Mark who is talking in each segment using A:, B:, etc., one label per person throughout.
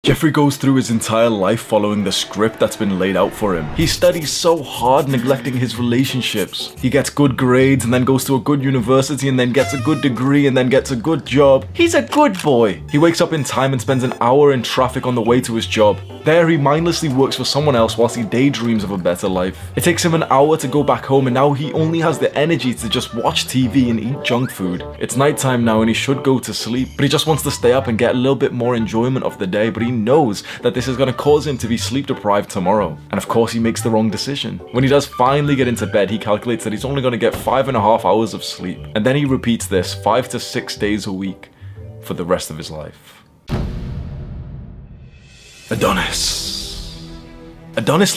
A: Jeffrey goes through his entire life following the script that's been laid out for him. He studies so hard, neglecting his relationships. He gets good grades and then goes to a good university and then gets a good degree and then gets a good job. He's a good boy. He wakes up in time and spends an hour in traffic on the way to his job. There, he mindlessly works for someone else whilst he daydreams of a better life. It takes him an hour to go back home and now he only has the energy to just watch TV and eat junk food. It's nighttime now and he should go to sleep, but he just wants to stay up and get a little bit more enjoyment of the day, but he knows that this is going to cause him to be sleep deprived tomorrow. And of course he makes the wrong decision. When he does finally get into bed, he calculates that he's only going to get 5.5 hours of sleep. And then he repeats this 5 to 6 days a week for the rest of his life. Adonis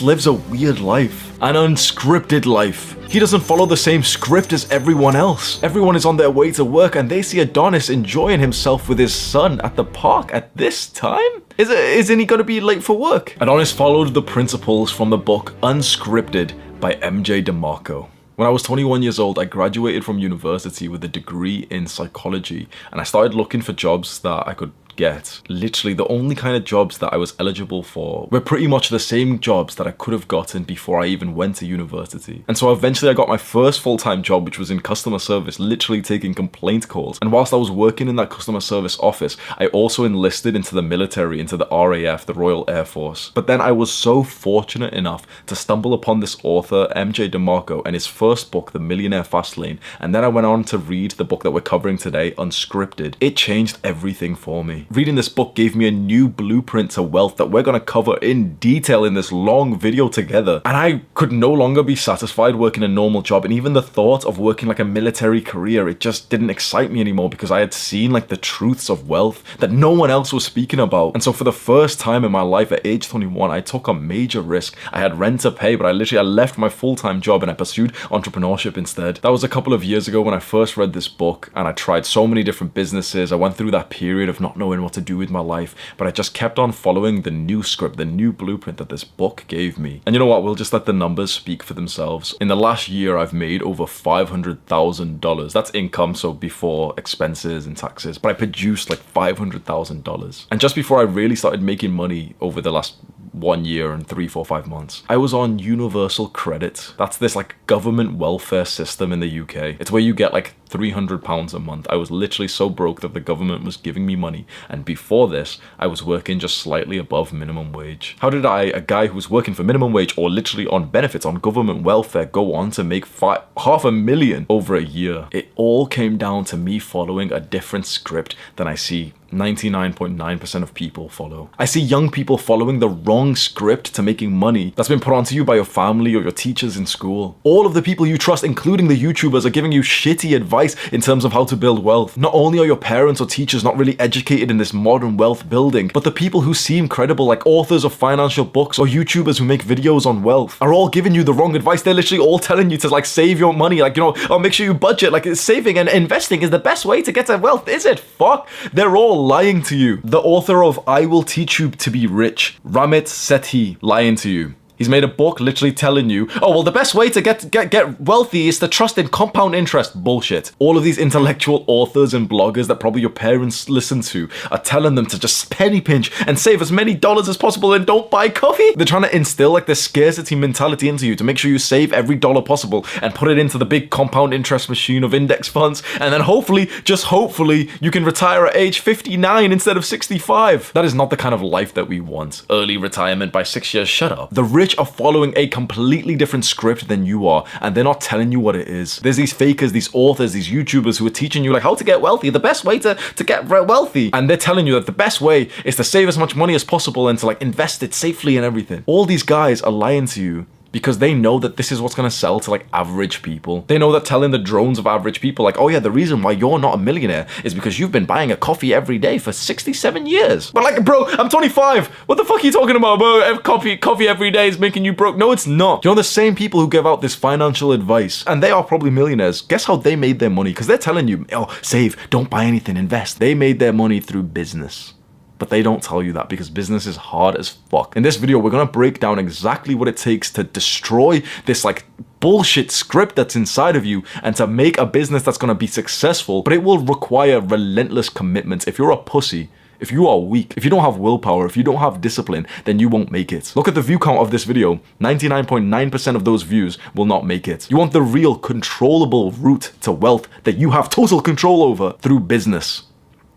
A: lives a weird life, an unscripted life. He doesn't follow the same script as everyone else. Everyone is on their way to work and they see Adonis enjoying himself with his son at the park at this time? Isn't he gonna be late for work? Adonis followed the principles from the book Unscripted by MJ DeMarco. When I was 21 years old, I graduated from university with a degree in psychology and I started looking for jobs that I could get. Literally the only kind of jobs that I was eligible for were pretty much the same jobs that I could have gotten before I even went to university. And so eventually I got my first full-time job, which was in customer service, literally taking complaint calls. And whilst I was working in that customer service office, I also enlisted into the military, into the RAF, the Royal Air Force. But then I was so fortunate enough to stumble upon this author, MJ DeMarco, and his first book, The Millionaire Fastlane. And then I went on to read the book that we're covering today, Unscripted. It changed everything for me. Reading this book gave me a new blueprint to wealth that we're going to cover in detail in this long video together. And I could no longer be satisfied working a normal job, and even the thought of working like a military career, it just didn't excite me anymore because I had seen like the truths of wealth that no one else was speaking about. And so for the first time in my life at age 21, I took a major risk. I had rent to pay, but I left my full-time job and I pursued entrepreneurship instead. That was a couple of years ago when I first read this book, and I tried so many different businesses. I went through that period of not knowing what to do with my life, but I just kept on following the new script, the new blueprint that this book gave me. And you know what, we'll just let the numbers speak for themselves. In the last year, I've made over $500,000. That's income, so before expenses and taxes, but I produced like $500,000. And just before I really started making money over the last 1 year and 3, 4, 5 months, I was on universal credit. That's this like government welfare system in the UK. It's where you get like £300 a month. I was literally so broke that the government was giving me money, and before this I was working just slightly above minimum wage. How did I, a guy who was working for minimum wage or literally on benefits on government welfare, go on to make $500,000 over a year? It all came down to me following a different script than I see 99.9% of people follow. I see young people following the wrong script to making money that's been put onto you by your family or your teachers in school. All of the people you trust, including the YouTubers, are giving you shitty advice in terms of how to build wealth. Not only are your parents or teachers not really educated in this modern wealth building, but the people who seem credible, like authors of financial books or YouTubers who make videos on wealth, are all giving you the wrong advice. They're literally all telling you to like save your money, like, you know, oh, make sure you budget, like saving and investing is the best way to get to wealth. Is it? Fuck. They're all lying to you. The author of I Will Teach You to Be Rich, Ramit Sethi, lying to you. He's made a book literally telling you, oh, well, the best way to get wealthy is to trust in compound interest. Bullshit. All of these intellectual authors and bloggers that probably your parents listen to are telling them to just penny pinch and save as many dollars as possible and don't buy coffee. They're trying to instill like this scarcity mentality into you to make sure you save every dollar possible and put it into the big compound interest machine of index funds. And then hopefully, just hopefully, you can retire at age 59 instead of 65. That is not the kind of life that we want. Early retirement by 6 years. Shut up. The rich are following a completely different script than you are, and they're not telling you what it is. There's these fakers, these authors, these YouTubers who are teaching you like how to get wealthy, the best way to get wealthy, and they're telling you that the best way is to save as much money as possible and to like invest it safely and everything. All these guys are lying to you because they know that this is what's going to sell to like average people. They know that telling the drones of average people like, oh yeah, the reason why you're not a millionaire is because you've been buying a coffee every day for 67 years. But like, bro, I'm 25. What the fuck are you talking about, bro? Coffee every day is making you broke. No, it's not. You know, the same people who give out this financial advice, and they are probably millionaires. Guess how they made their money? Because they're telling you, oh, save, don't buy anything, invest. They made their money through business. But they don't tell you that because business is hard as fuck. In this video, we're gonna break down exactly what it takes to destroy this like bullshit script that's inside of you and to make a business that's gonna be successful, but it will require relentless commitment. If you're a pussy, If you are weak, if you don't have willpower, if you don't have discipline, then you won't make it. Look at the view count of this video. 99.9% of those views will not make it. You want the real controllable route to wealth that you have total control over through business.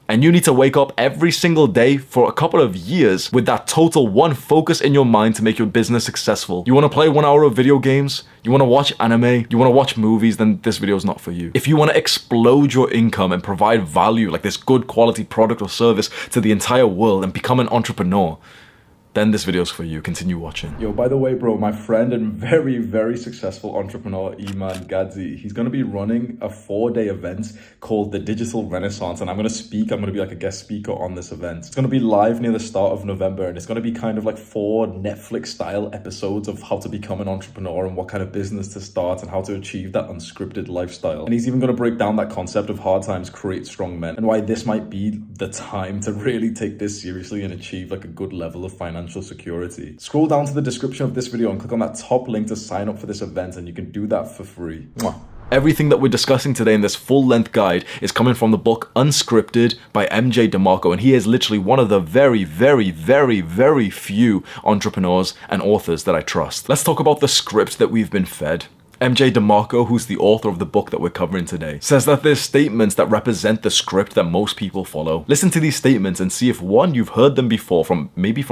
A: And you need to wake up every single day for a couple of years with that total one focus in your mind to make your business successful. You want to play 1 hour of video games? You want to watch anime? You want to watch movies? Then this video is not for you. If you want to explode your income and provide value like this good quality product or service to the entire world and become an entrepreneur, then this video's for you. Continue watching. Yo, by the way, bro, my friend and very, very successful entrepreneur, Iman Gadzi, he's going to be running a 4-day event called the Digital Renaissance. And I'm going to be like a guest speaker on this event. It's going to be live near the start of November. And it's going to be kind of like 4 Netflix style episodes of how to become an entrepreneur and what kind of business to start and how to achieve that unscripted lifestyle. And he's even going to break down that concept of hard times create strong men and why this might be the time to really take this seriously and achieve like a good level of financial security. Scroll down to the description of this video and click on that top link to sign up for this event, and you can do that for free. Mwah. Everything that we're discussing today in this full-length guide is coming from the book Unscripted by MJ DeMarco, and he is literally one of the very, very, very, very few entrepreneurs and authors that I trust. Let's talk about the script that we've been fed. MJ DeMarco, who's the author of the book that we're covering today, says that there's statements that represent the script that most people follow. Listen to these statements and see if 1, you've heard them before from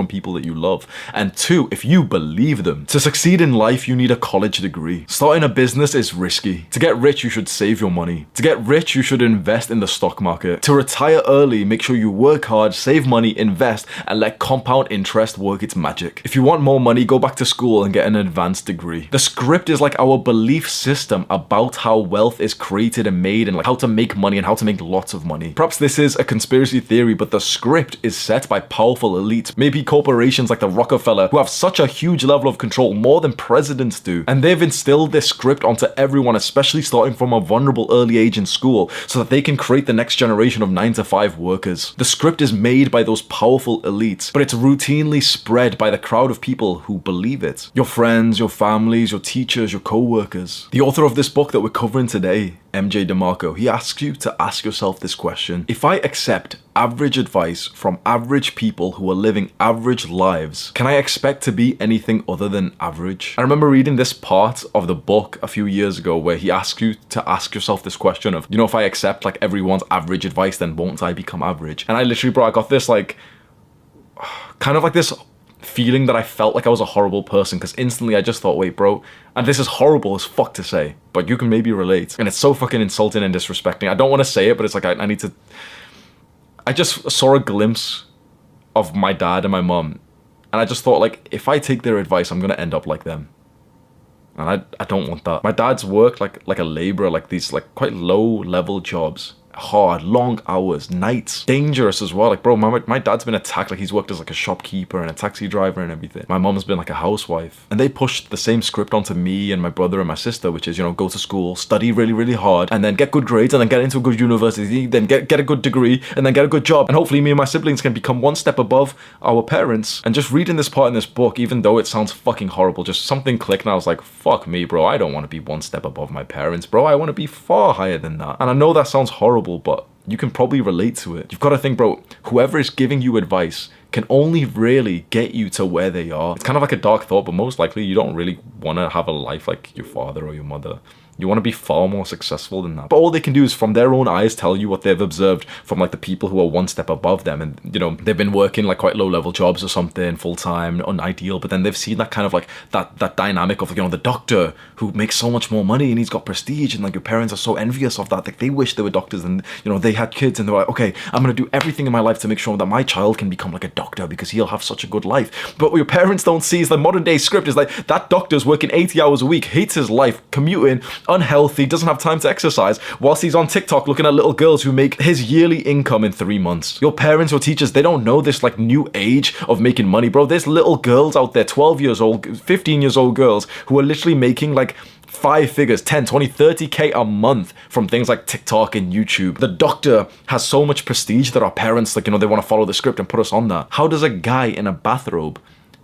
A: people that you love, and 2, if you believe them. To succeed in life, you need a college degree. Starting a business is risky. To get rich, you should save your money. To get rich, you should invest in the stock market. To retire early, make sure you work hard, save money, invest, and let compound interest work its magic. If you want more money, go back to school and get an advanced degree. The script is like our belief system about how wealth is created and made and like how to make money and how to make lots of money. Perhaps this is a conspiracy theory, but the script is set by powerful elites, maybe corporations like the Rockefeller, who have such a huge level of control, more than presidents do. And they've instilled this script onto everyone, especially starting from a vulnerable early age in school, so that they can create the next generation of 9-to-5 workers. The script is made by those powerful elites, but it's routinely spread by the crowd of people who believe it. Your friends, your families, your teachers, your co-workers. The author of this book that we're covering today, MJ DeMarco, he asks you to ask yourself this question. If I accept average advice from average people who are living average lives, can I expect to be anything other than average? I remember reading this part of the book a few years ago where he asks you to ask yourself this question of, if I accept like everyone's average advice, then won't I become average? And I literally, bro, I got this like, kind of like this feeling that I felt like I was a horrible person, because instantly I just thought, wait, bro, and this is horrible as fuck to say, but you can maybe relate. And it's so fucking insulting and disrespecting. I don't want to say it, but it's like I need to. I just saw a glimpse of my dad and my mom, and I just thought, like, if I take their advice, I'm gonna end up like them. And I don't want that. My dad's worked like a laborer, like these like quite low level jobs. Hard, long hours, nights, dangerous as well. Like, bro, my dad's been attacked. Like, he's worked as like a shopkeeper and a taxi driver and everything. My mom's been like a housewife, and they pushed the same script onto me and my brother and my sister, which is, go to school, study really, really hard, and then get good grades, and then get into a good university, then get a good degree, and then get a good job, and hopefully me and my siblings can become one step above our parents. And just reading this part in this book, even though it sounds fucking horrible, just something clicked, and I was like, fuck me, bro, I don't want to be one step above my parents, bro. I want to be far higher than that. And I know that sounds horrible, but you can probably relate to it. You've got to think, bro, whoever is giving you advice can only really get you to where they are. It's kind of like a dark thought, but most likely you don't really want to have a life like your father or your mother. You want to be far more successful than that. But all they can do is from their own eyes tell you what they've observed from like the people who are one step above them. And they've been working like quite low level jobs or something, full time, unideal. But then they've seen that kind of like that dynamic of the doctor who makes so much more money and he's got prestige, and like your parents are so envious of that. Like they wish they were doctors, and they had kids, and they're like, okay, I'm gonna do everything in my life to make sure that my child can become like a doctor because he'll have such a good life. But what your parents don't see is the modern day script is like that doctor's working 80 hours a week, hates his life, commuting, unhealthy, doesn't have time to exercise, whilst he's on TikTok looking at little girls who make his yearly income in 3 months. Your parents or teachers, they don't know this like new age of making money, bro. There's little girls out there, 12 years old, 15 years old girls who are literally making like 5 figures, 10, 20, 30K a month from things like TikTok and YouTube. The doctor has so much prestige that our parents, they want to follow the script and put us on that. How does a guy in a bathrobe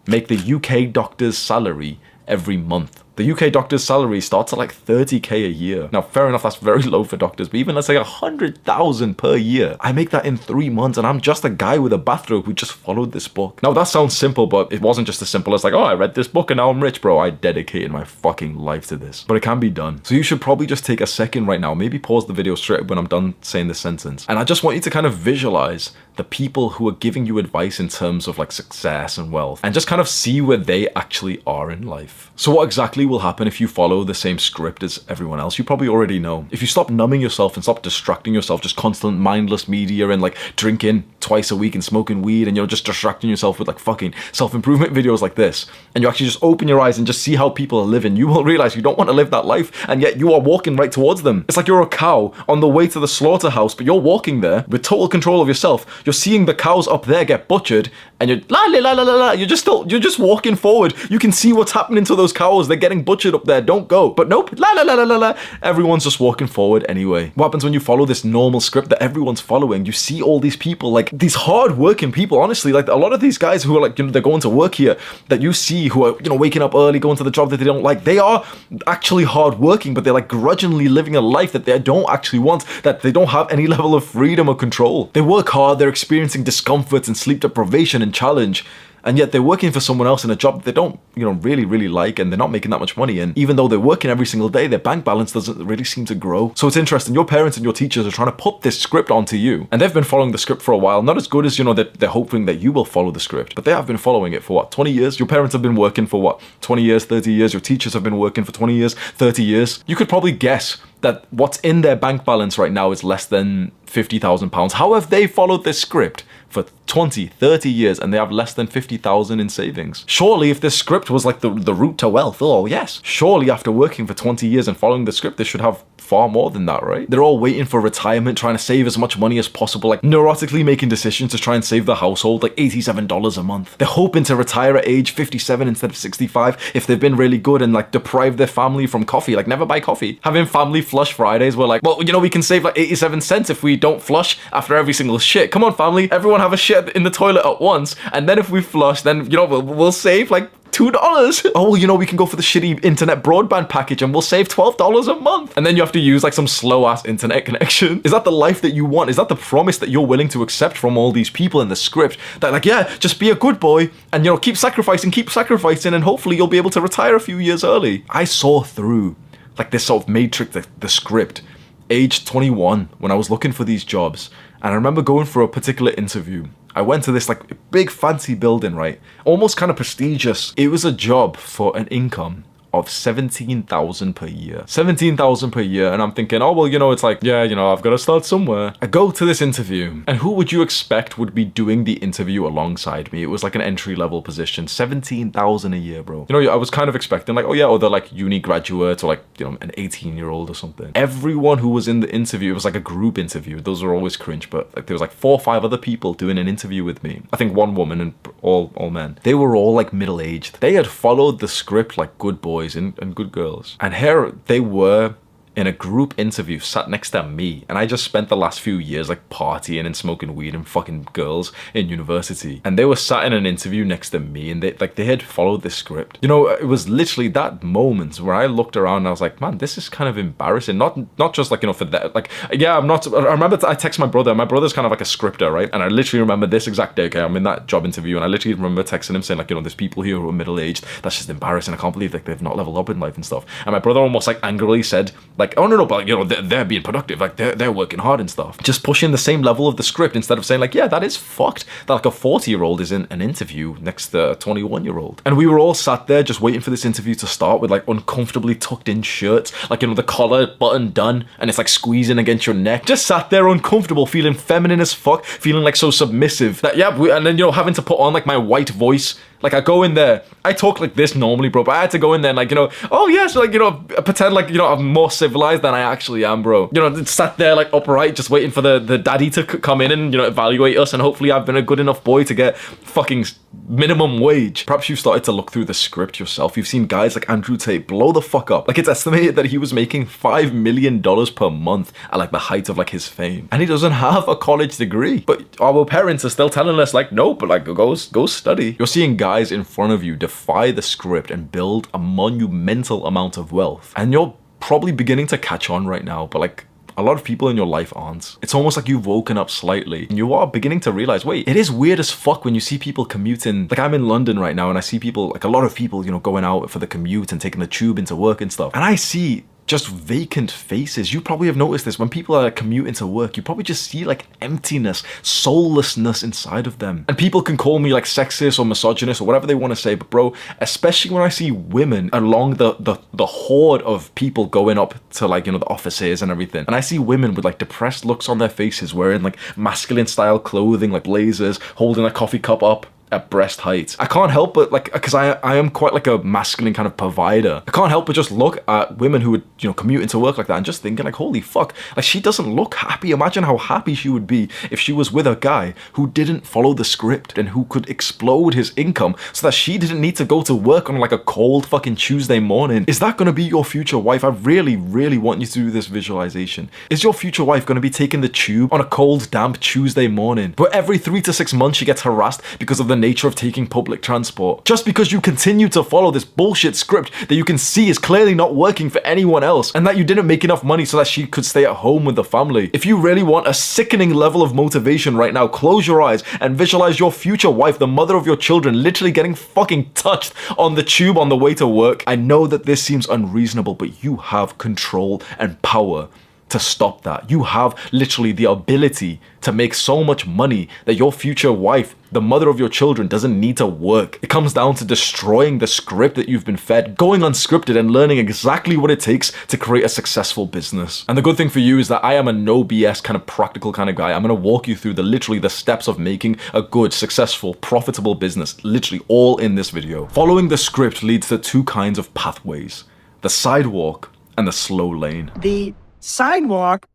A: make the UK doctor's salary every month? The UK doctor's salary starts at like 30k a year. Now, fair enough, that's very low for doctors, but even let's say 100,000 per year, I make that in 3 months, and I'm just a guy with a bathrobe who just followed this book. Now, that sounds simple, but it wasn't just as simple as like, oh, I read this book and now I'm rich, bro. I dedicated my fucking life to this. But it can be done. So you should probably just take a second right now, maybe pause the video straight when I'm done saying this sentence. And I just want you to kind of visualize the people who are giving you advice in terms of like success and wealth, and just kind of see where they actually are in life. So what exactly will happen if you follow the same script as everyone else? You probably already know. If you stop numbing yourself and stop distracting yourself, just constant mindless media and like drinking twice a week and smoking weed, and you're just distracting yourself with like fucking self-improvement videos like this, and you actually just open your eyes and just see how people are living, you will realize you don't want to live that life, and yet you are walking right towards them. It's like you're a cow on the way to the slaughterhouse, but you're walking there with total control of yourself. You're seeing the cows up there get butchered, and you're la la la la la. You're just walking forward. You can see what's happening to those cows. They're getting butchered up there. Don't go. But nope, la la la la la la. Everyone's just walking forward anyway. What happens when you follow this normal script that everyone's following? You see all these people, like these hard-working people. Honestly, like a lot of these guys who are like, you know, they're going to work here, that you see who are, you know, waking up early, going to the job that they don't like. They are actually hard-working, but they're like grudgingly living a life that they don't actually want, that they don't have any level of freedom or control. They work hard. They're experiencing discomfort and sleep deprivation and challenge, and yet they're working for someone else in a job that they don't, you know, really like, and they're not making that much money. And even though they're working every single day, their bank balance doesn't really seem to grow. So it's interesting. Your parents and your teachers are trying to put this script onto you, and they've been following the script for a while. Not as good as, you know, they're hoping that you will follow the script, but they have been following it for what, 20 years? Your parents have been working for what, 20 years, 30 years? Your teachers have been working for 20 years, 30 years. You could probably guess that what's in their bank balance right now is less than £50,000. How have they followed this script for 20, 30 years, and they have less than 50,000 in savings? Surely if this script was like the route to wealth, oh yes, surely after working for 20 years and following the script, they should have far more than that, right? They're all waiting for retirement, trying to save as much money as possible, like neurotically making decisions to try and save the household, like $87 a month. They're hoping to retire at age 57 instead of 65 if they've been really good, and like deprive their family from coffee, like never buy coffee. Having family flush Fridays, we're like, well, you know, we can save like 87 cents if we don't flush after every single shit. Come on, family, everyone have a shit in the toilet at once, and then if we flush, then, you know, we'll save like $2. Oh, well, you know, we can go for the shitty internet broadband package and we'll save $12 a month. And then you have to use like some slow ass internet connection. Is that the life that you want? Is that the promise that you're willing to accept from all these people in the script? That like, yeah, just be a good boy and, you know, keep sacrificing, and hopefully you'll be able to retire a few years early. I saw through like this sort of matrix, the script, age 21, when I was looking for these jobs. And I remember going for a particular interview. I went to this like big fancy building, right? Almost kind of prestigious. It was a job for an income of 17,000 per year. 17,000 per year. And I'm thinking, oh, well, you know, it's like, yeah, you know, I've got to start somewhere. I go to this interview, and who would you expect would be doing the interview alongside me? It was like an entry-level position. 17,000 a year, bro. You know, I was kind of expecting like, oh yeah, or they're like uni graduates, or like, you know, an 18-year-old or something. Everyone who was in the interview, it was like a group interview. Those are always cringe, but like there was like 4 or 5 other people doing an interview with me. I think 1 woman and all men. They were all like middle-aged. They had followed the script like good boys and good girls. And here they were in a group interview sat next to me, and I just spent the last few years like partying and smoking weed and fucking girls in university, and they were sat in an interview next to me, and they had followed this script. You know, it was literally that moment where I looked around and I was like, man, this is kind of embarrassing. Not just like, you know, for that, like, yeah, I remember I text my brother's kind of like a scripter, right? And I literally remember this exact day, okay, I'm in that job interview, and I literally remember texting him saying like, you know, there's people here who are middle-aged, that's just embarrassing, I can't believe like they've not leveled up in life and stuff. And my brother almost like angrily said like, oh no, but you know, they're being productive, like they're working hard and stuff. Just pushing the same level of the script instead of saying like, yeah, that is fucked that like a 40-year-old is in an interview next to a 21-year-old. And we were all sat there just waiting for this interview to start with like uncomfortably tucked in shirts, like, you know, the collar button done and it's like squeezing against your neck. Just sat there uncomfortable, feeling feminine as fuck, feeling like so submissive that, yeah, and then, you know, having to put on like my white voice. Like, I go in there, I talk like this normally, bro, but I had to go in there and like, you know, oh yes, like, you know, pretend like, you know, I'm more civilized than I actually am, bro. You know, sat there like upright, just waiting for the daddy to come in and, you know, evaluate us, and hopefully I've been a good enough boy to get fucking minimum wage. Perhaps you've started to look through the script yourself. You've seen guys like Andrew Tate blow the fuck up. Like, it's estimated that he was making $5 million per month at like the height of like his fame. And he doesn't have a college degree. But our parents are still telling us like, no, but like go study. You're seeing guys in front of you defy the script and build a monumental amount of wealth. And you're probably beginning to catch on right now, but like, a lot of people in your life aren't. It's almost like you've woken up slightly and you are beginning to realize, wait, it is weird as fuck when you see people commuting. Like, I'm in London right now and I see people, like a lot of people, you know, going out for the commute and taking the tube into work and stuff. And I see just vacant faces. You probably have noticed this. When people are commuting to work, you probably just see like emptiness, soullessness inside of them. And people can call me like sexist or misogynist or whatever they want to say, but bro, especially when I see women along the horde of people going up to like, you know, the offices and everything, and I see women with like depressed looks on their faces, wearing like masculine style clothing, like blazers, holding a coffee cup up at breast height. I can't help but like, because I am quite like a masculine kind of provider, I can't help but just look at women who would, you know, commute into work like that and just thinking like, holy fuck, like she doesn't look happy. Imagine how happy she would be if she was with a guy who didn't follow the script and who could explode his income so that she didn't need to go to work on like a cold fucking Tuesday morning. Is that gonna be your future wife? I really, really want you to do this visualization. Is your future wife gonna be taking the tube on a cold, damp Tuesday morning, but every 3 to 6 months she gets harassed because of the nature of taking public transport, just because you continue to follow this bullshit script that you can see is clearly not working for anyone else, and that you didn't make enough money so that she could stay at home with the family? If you really want a sickening level of motivation right now, close your eyes and visualize your future wife, the mother of your children, literally getting fucking touched on the tube on the way to work. I know that this seems unreasonable, but you have control and power to stop that. You have literally the ability to make so much money that your future wife, the mother of your children, doesn't need to work. It comes down to destroying the script that you've been fed, going unscripted and learning exactly what it takes to create a successful business. And the good thing for you is that I am a no BS kind of practical kind of guy. I'm going to walk you through literally the steps of making a good, successful, profitable business, literally all in this video. Following the script leads to two kinds of pathways: the sidewalk and the slow lane.
B: The sidewalk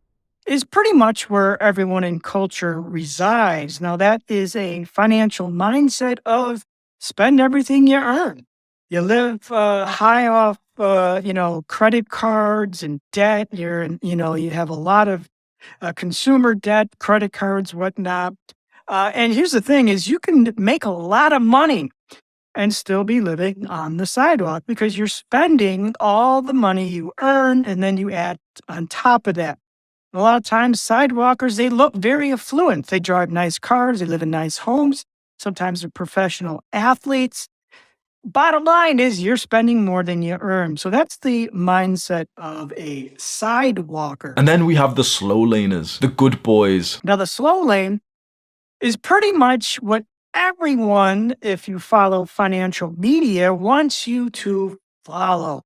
B: is pretty much where everyone in culture resides. Now, that is a financial mindset of spend everything you earn. You live high off, credit cards and debt. You have a lot of consumer debt, credit cards, whatnot. And here's the thing is you can make a lot of money and still be living on the sidewalk because you're spending all the money you earn and then you add on top of that. A lot of times sidewalkers, they look very affluent. They drive nice cars, they live in nice homes. Sometimes they're professional athletes. Bottom line is you're spending more than you earn. So that's the mindset of a sidewalker.
A: And then we have the slow laners, the good boys.
B: Now the slow lane is pretty much what everyone, if you follow financial media, wants you to follow.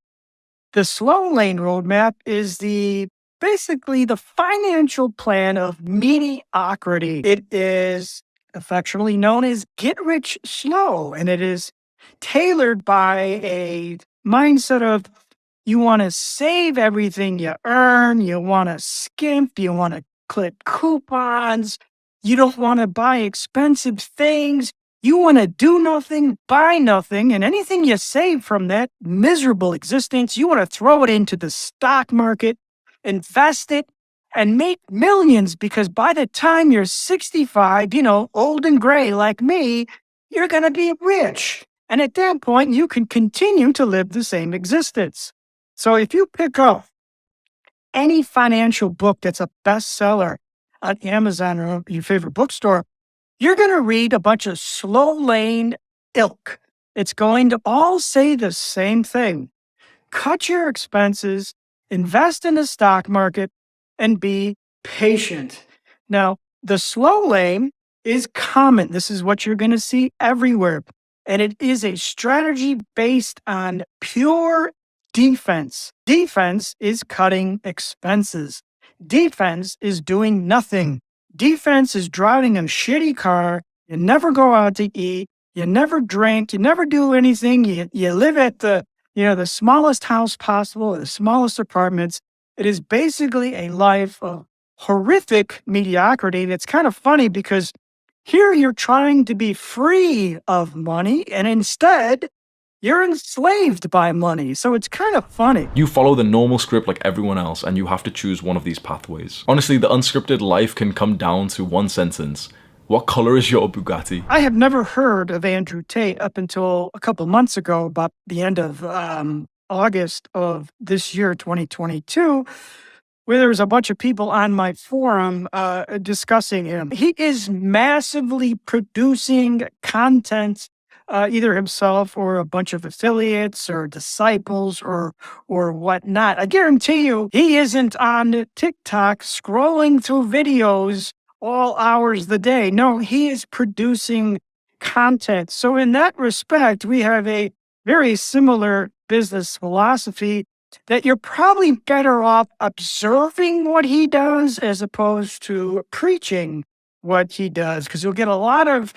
B: The slow lane roadmap is basically the financial plan of mediocrity. It is affectionately known as get rich slow, and it is tailored by a mindset of you want to save everything you earn, you want to skimp, you want to clip coupons, you don't want to buy expensive things. You want to do nothing, buy nothing, and anything you save from that miserable existence, you want to throw it into the stock market, invest it, and make millions, because by the time you're 65, old and gray like me, you're going to be rich. And at that point, you can continue to live the same existence. So if you pick up any financial book that's a bestseller on Amazon or your favorite bookstore, you're going to read a bunch of slow lane ilk. It's going to all say the same thing. Cut your expenses, invest in the stock market, and be patient. Now, the slow lane is common. This is what you're going to see everywhere. And it is a strategy based on pure defense. Defense is cutting expenses. Defense is doing nothing. Defense is driving a shitty car. You never go out to eat. You never drink. You never do anything. You live at the smallest house possible, the smallest apartments. It is basically a life of horrific mediocrity. That's kind of funny because Here you're trying to be free of money, and instead, you're enslaved by money. So it's kind of funny.
A: You follow the normal script like everyone else, and you have to choose one of these pathways. Honestly, the unscripted life can come down to one sentence. What color is your Bugatti?
B: I have never heard of Andrew Tate up until a couple months ago, about the end of August of this year, 2022, where there was a bunch of people on my forum discussing him. He is massively producing content, either himself or a bunch of affiliates or disciples or whatnot. I guarantee you, he isn't on TikTok scrolling through videos all hours of the day. No, he is producing content. So in that respect, we have a very similar business philosophy, that you're probably better off observing what he does as opposed to preaching what he does, because you'll get a lot of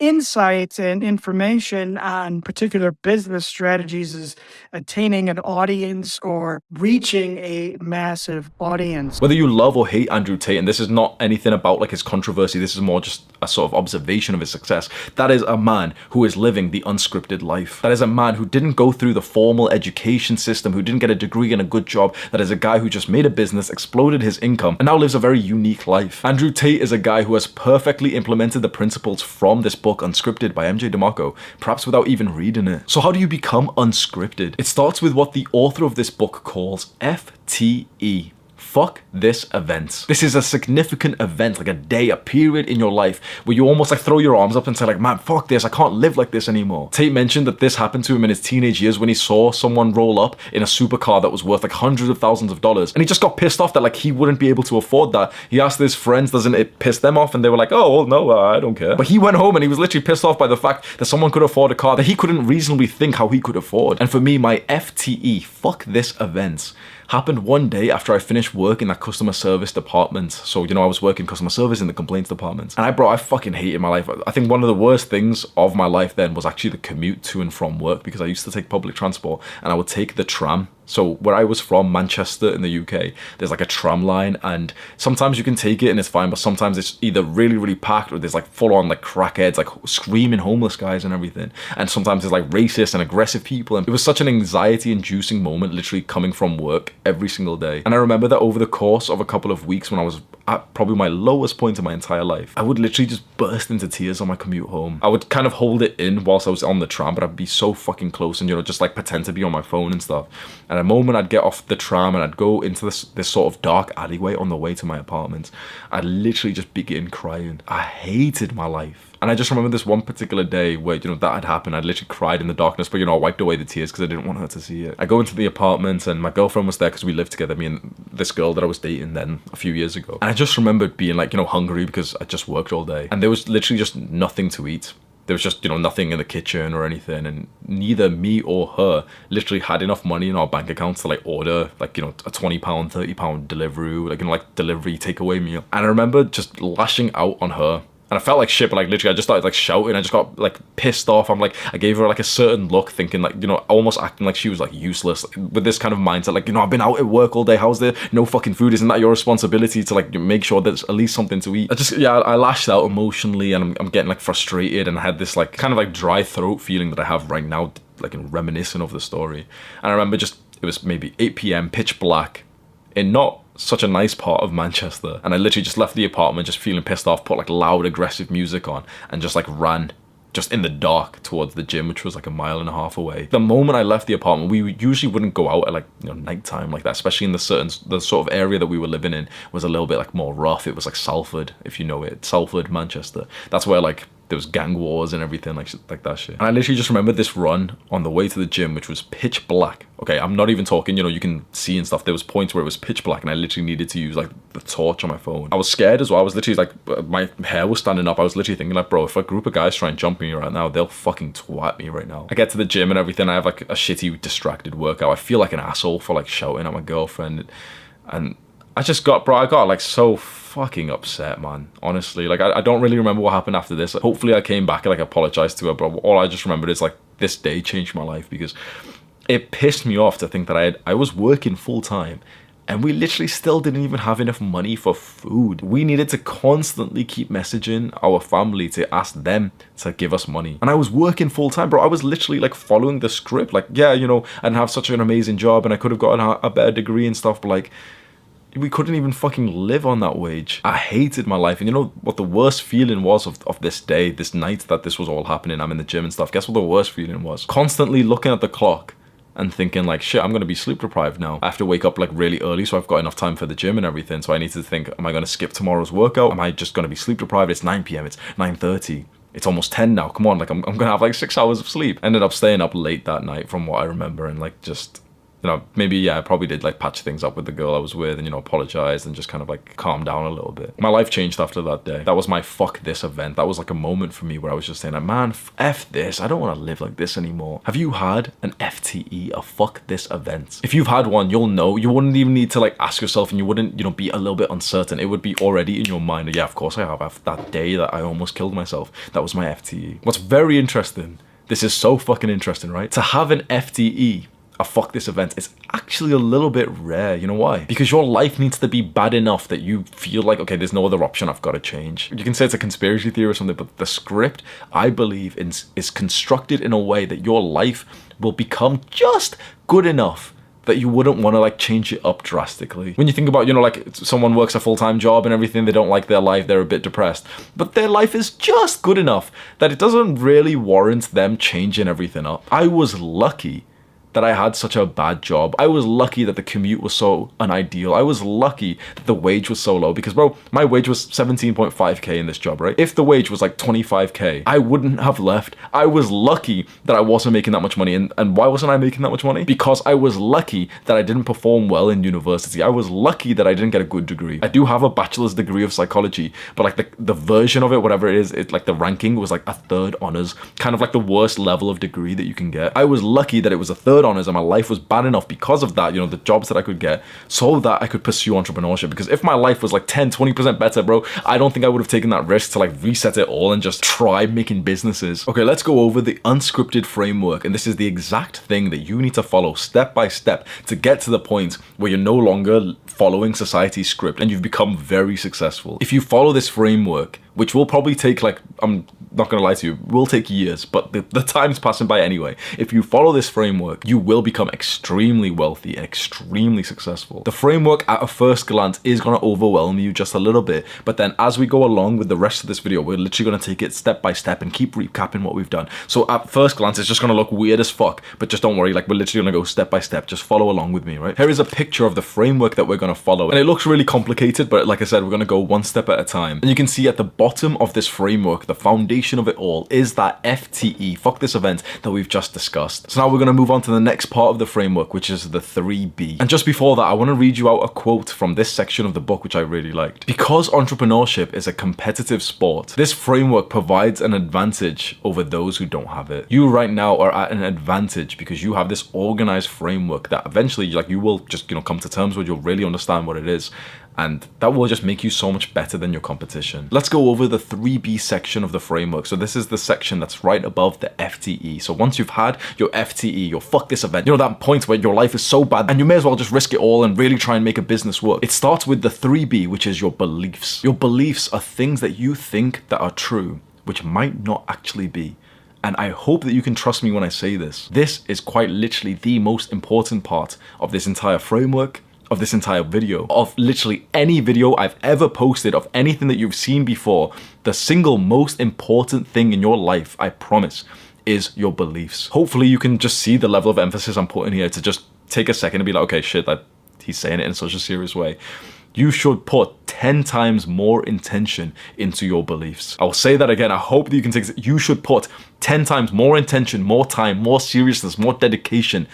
B: insights and information on particular business strategies as attaining an audience or reaching a massive audience.
A: Whether you love or hate Andrew Tate, and this is not anything about like his controversy, this is more just a sort of observation of his success. That is a man who is living the unscripted life. That is a man who didn't go through the formal education system, who didn't get a degree and a good job. That is a guy who just made a business, exploded his income, and now lives a very unique life. Andrew Tate is a guy who has perfectly implemented the principles from this book, Unscripted by MJ DeMarco, perhaps without even reading it. So how do you become unscripted? It starts with what the author of this book calls FTE. Fuck this event. This is a significant event, like a day, a period in your life where you almost like throw your arms up and say like, man, fuck this, I can't live like this anymore. Tate mentioned that this happened to him in his teenage years when he saw someone roll up in a supercar that was worth like hundreds of thousands of dollars, and he just got pissed off that like he wouldn't be able to afford that. He asked his friends, doesn't it piss them off? And they were like, oh, well, no, I don't care. But he went home and he was literally pissed off by the fact that someone could afford a car that he couldn't reasonably think how he could afford. And for me, my FTE, fuck this event, happened one day after I finished work in that customer service department. So, I was working customer service in the complaints department. And I fucking hated my life. I think one of the worst things of my life then was actually the commute to and from work, because I used to take public transport and I would take the tram. So where I was from, Manchester in the UK, there's like a tram line, and sometimes you can take it and it's fine, but sometimes it's either really, really packed or there's like full on like crackheads, like screaming homeless guys and everything. And sometimes there's like racist and aggressive people. And it was such an anxiety inducing moment, literally coming from work every single day. And I remember that over the course of a couple of weeks, when I was at probably my lowest point in my entire life, I would literally just burst into tears on my commute home. I would kind of hold it in whilst I was on the tram, but I'd be so fucking close and, just like pretend to be on my phone and stuff. And the moment I'd get off the tram and I'd go into this sort of dark alleyway on the way to my apartment, I'd literally just begin crying. I hated my life. And I just remember this one particular day where, that had happened. I literally cried in the darkness, but, I wiped away the tears because I didn't want her to see it. I go into the apartment and my girlfriend was there because we lived together, me and this girl that I was dating then a few years ago. And I just remembered being like, hungry because I just worked all day. And there was literally just nothing to eat. There was just, nothing in the kitchen or anything. And neither me or her literally had enough money in our bank accounts to like order like, a £20, £30 delivery, like delivery takeaway meal. And I remember just lashing out on her. And I felt like shit, but like literally I just started like shouting. I just got like pissed off. I gave her like a certain look, thinking like, almost acting like she was like useless, with this kind of mindset, like, I've been out at work all day. How's there no fucking food? Isn't that your responsibility to like make sure there's at least something to eat? I lashed out emotionally, and I'm getting like frustrated, and I had this like kind of like dry throat feeling that I have right now, like reminiscent of the story. And I remember it was maybe 8 p.m, pitch black, in not such a nice part of Manchester, and I literally just left the apartment just feeling pissed off, put like loud aggressive music on, and just like ran just in the dark towards the gym, which was like a mile and a half away. The moment I left the apartment, we usually wouldn't go out at like nighttime like that, especially in the sort of area that we were living in was a little bit like more rough. It was like Salford, if you know it, Salford, Manchester. That's where like there was gang wars and everything like that shit. And I literally just remember this run on the way to the gym, which was pitch black. Okay, I'm not even talking, you can see and stuff. There was points where it was pitch black and I literally needed to use like the torch on my phone. I was scared as well. I was literally like, my hair was standing up. I was literally thinking like, bro, if a group of guys try and jump me right now, they'll fucking twat me right now. I get to the gym and everything. I have like a shitty distracted workout. I feel like an asshole for like shouting at my girlfriend. And I got like so fucking upset, man. Honestly, like I don't really remember what happened after this. Like, hopefully I came back and like apologized to her, but all I just remembered is like this day changed my life, because it pissed me off to think that I was working full time And we literally still didn't even have enough money for food. We needed to constantly keep messaging our family to ask them to give us money. And I was working full time, bro. I was literally like following the script. Like, yeah, you know, I didn't have such an amazing job and I could have gotten a better degree and stuff, but like, we couldn't even fucking live on that wage. I hated my life. And you know what the worst feeling was of this day, this night that this was all happening? I'm in the gym and stuff. Guess what the worst feeling was? Constantly looking at the clock and thinking like, shit, I'm going to be sleep deprived now. I have to wake up like really early so I've got enough time for the gym and everything. So I need to think, am I going to skip tomorrow's workout? Am I just going to be sleep deprived? It's 9 p.m. It's 9:30. It's almost 10 now. Come on, like I'm going to have like 6 hours of sleep. Ended up staying up late that night from what I remember and like just... You know, maybe, yeah, I probably did like patch things up with the girl I was with and, you know, apologized and just kind of like calm down a little bit. My life changed after that day. That was my fuck this event. That was like a moment for me where I was just saying like, man, F this. I don't want to live like this anymore. Have you had an FTE, a fuck this event? If you've had one, you'll know. You wouldn't even need to like ask yourself and you wouldn't, you know, be a little bit uncertain. It would be already in your mind. Yeah, of course I have. That day that I almost killed myself. That was my FTE. What's very interesting, this is so fucking interesting, right? To have an FTE, a fuck this event, is actually a little bit rare. You know why? Because your life needs to be bad enough that you feel like, okay, there's no other option, I've got to change. You can say it's a conspiracy theory or something, but the script, I believe, is constructed in a way that your life will become just good enough that you wouldn't want to like change it up drastically. When you think about, you know, like someone works a full-time job and everything, they don't like their life, they're a bit depressed, but their life is just good enough that it doesn't really warrant them changing everything up. I was lucky that I had such a bad job. I was lucky that the commute was so unideal. I was lucky that the wage was so low because, bro, my wage was 17.5k in this job, right? If the wage was like 25k, I wouldn't have left. I was lucky that I wasn't making that much money. And why wasn't I making that much money? Because I was lucky that I didn't perform well in university. I was lucky that I didn't get a good degree. I do have a bachelor's degree of psychology, but like the version of it, whatever it is, like the ranking was like a third honors, kind of like the worst level of degree that you can get. I was lucky that it was a third honors and my life was bad enough because of that, you know, the jobs that I could get, so that I could pursue entrepreneurship. Because if my life was like 10-20% better, bro, I don't think I would have taken that risk to like reset it all and just try making businesses. Okay, let's go over the unscripted framework, and this is the exact thing that you need to follow step by step to get to the point where you're no longer following society's script and you've become very successful. If you follow this framework, which will probably take like, I'm not gonna lie to you, will take years, but the time's passing by anyway. If you follow this framework, you will become extremely wealthy and extremely successful. The framework at a first glance is gonna overwhelm you just a little bit, but then as we go along with the rest of this video, we're literally gonna take it step by step and keep recapping what we've done. So at first glance, it's just gonna look weird as fuck, but just don't worry, like we're literally gonna go step by step. Just follow along with me, right? Here is a picture of the framework that we're gonna follow, and it looks really complicated, but like I said, we're gonna go one step at a time. And you can see at the bottom of this framework, the foundation of it all is that FTE, fuck this event, that we've just discussed. So now we're going to move on to the next part of the framework, which is the 3B. And just before that, I want to read you out a quote from this section of the book, which I really liked. Because entrepreneurship is a competitive sport, this framework provides an advantage over those who don't have it. You right now are at an advantage because you have this organized framework that eventually, like, you will just, you know, come to terms with, you'll really understand what it is. And that will just make you so much better than your competition. Let's go over the 3B section of the framework. So this is the section that's right above the FTE. So once you've had your FTE, your fuck this event, you know, that point where your life is so bad and you may as well just risk it all and really try and make a business work. It starts with the 3B, which is your beliefs. Your beliefs are things that you think that are true, which might not actually be. And I hope that you can trust me when I say this. This is quite literally the most important part of this entire framework, of this entire video, of literally any video I've ever posted, of anything that you've seen before. The single most important thing in your life, I promise, is your beliefs. Hopefully you can just see the level of emphasis I'm putting here, to just take a second and be like, okay, shit, he's saying it in such a serious way. You should put 10 times more intention into your beliefs. I'll say that again. I hope that you can take it. You should put 10 times more intention, more time, more seriousness, more dedication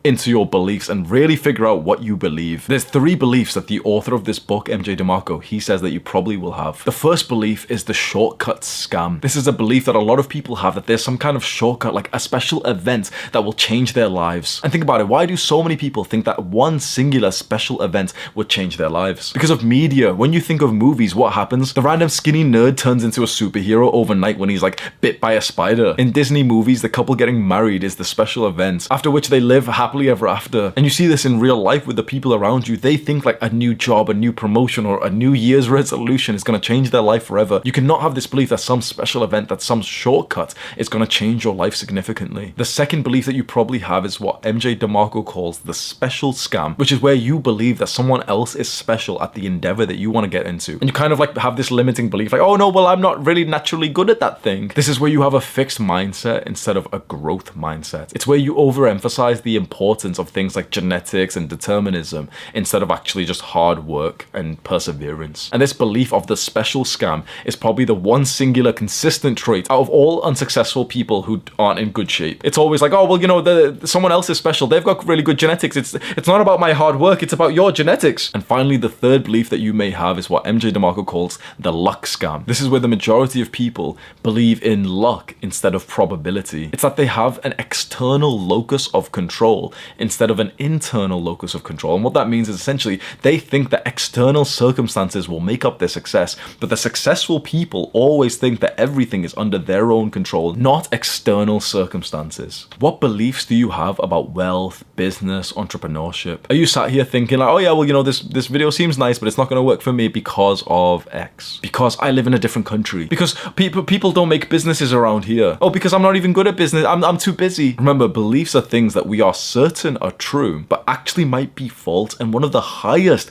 A: into your beliefs and really figure out what you believe. There's 3 beliefs that the author of this book, MJ DeMarco, he says that you probably will have. The first belief is the shortcut scam. This is a belief that a lot of people have, that there's some kind of shortcut, like a special event that will change their lives. And think about it, why do so many people think that one singular special event would change their lives? Because of media. When you think of movies, what happens? The random skinny nerd turns into a superhero overnight when he's like bit by a spider. In Disney movies, the couple getting married is the special event, after which they live happily happily ever after. And you see this in real life with the people around you. They think like a new job, a new promotion, or a New Year's resolution is going to change their life forever. You cannot have this belief that some special event, that some shortcut is going to change your life significantly. The second belief that you probably have is what MJ DeMarco calls the special scam, which is where you believe that someone else is special at the endeavor that you want to get into. And you kind of like have this limiting belief like, oh no, well, I'm not really naturally good at that thing. This is where you have a fixed mindset instead of a growth mindset. It's where you overemphasize the importance of things like genetics and determinism instead of actually just hard work and perseverance. And this belief of the special scam is probably the one singular consistent trait out of all unsuccessful people who aren't in good shape. It's always like, oh, well, you know, someone else is special. They've got really good genetics. It's not about my hard work. It's about your genetics. And finally, the third belief that you may have is what MJ DeMarco calls the luck scam. This is where the majority of people believe in luck instead of probability. It's that they have an external locus of control instead of an internal locus of control. And what that means is essentially they think that external circumstances will make up their success, but the successful people always think that everything is under their own control, not external circumstances. What beliefs do you have about wealth, business, entrepreneurship? Are you sat here thinking like, oh yeah, well, you know, this video seems nice, but it's not going to work for me because of X? Because I live in a different country? Because people don't make businesses around here? Oh, because I'm not even good at business. I'm too busy. Remember, beliefs are things that we are certain are true, but actually might be false. And one of the highest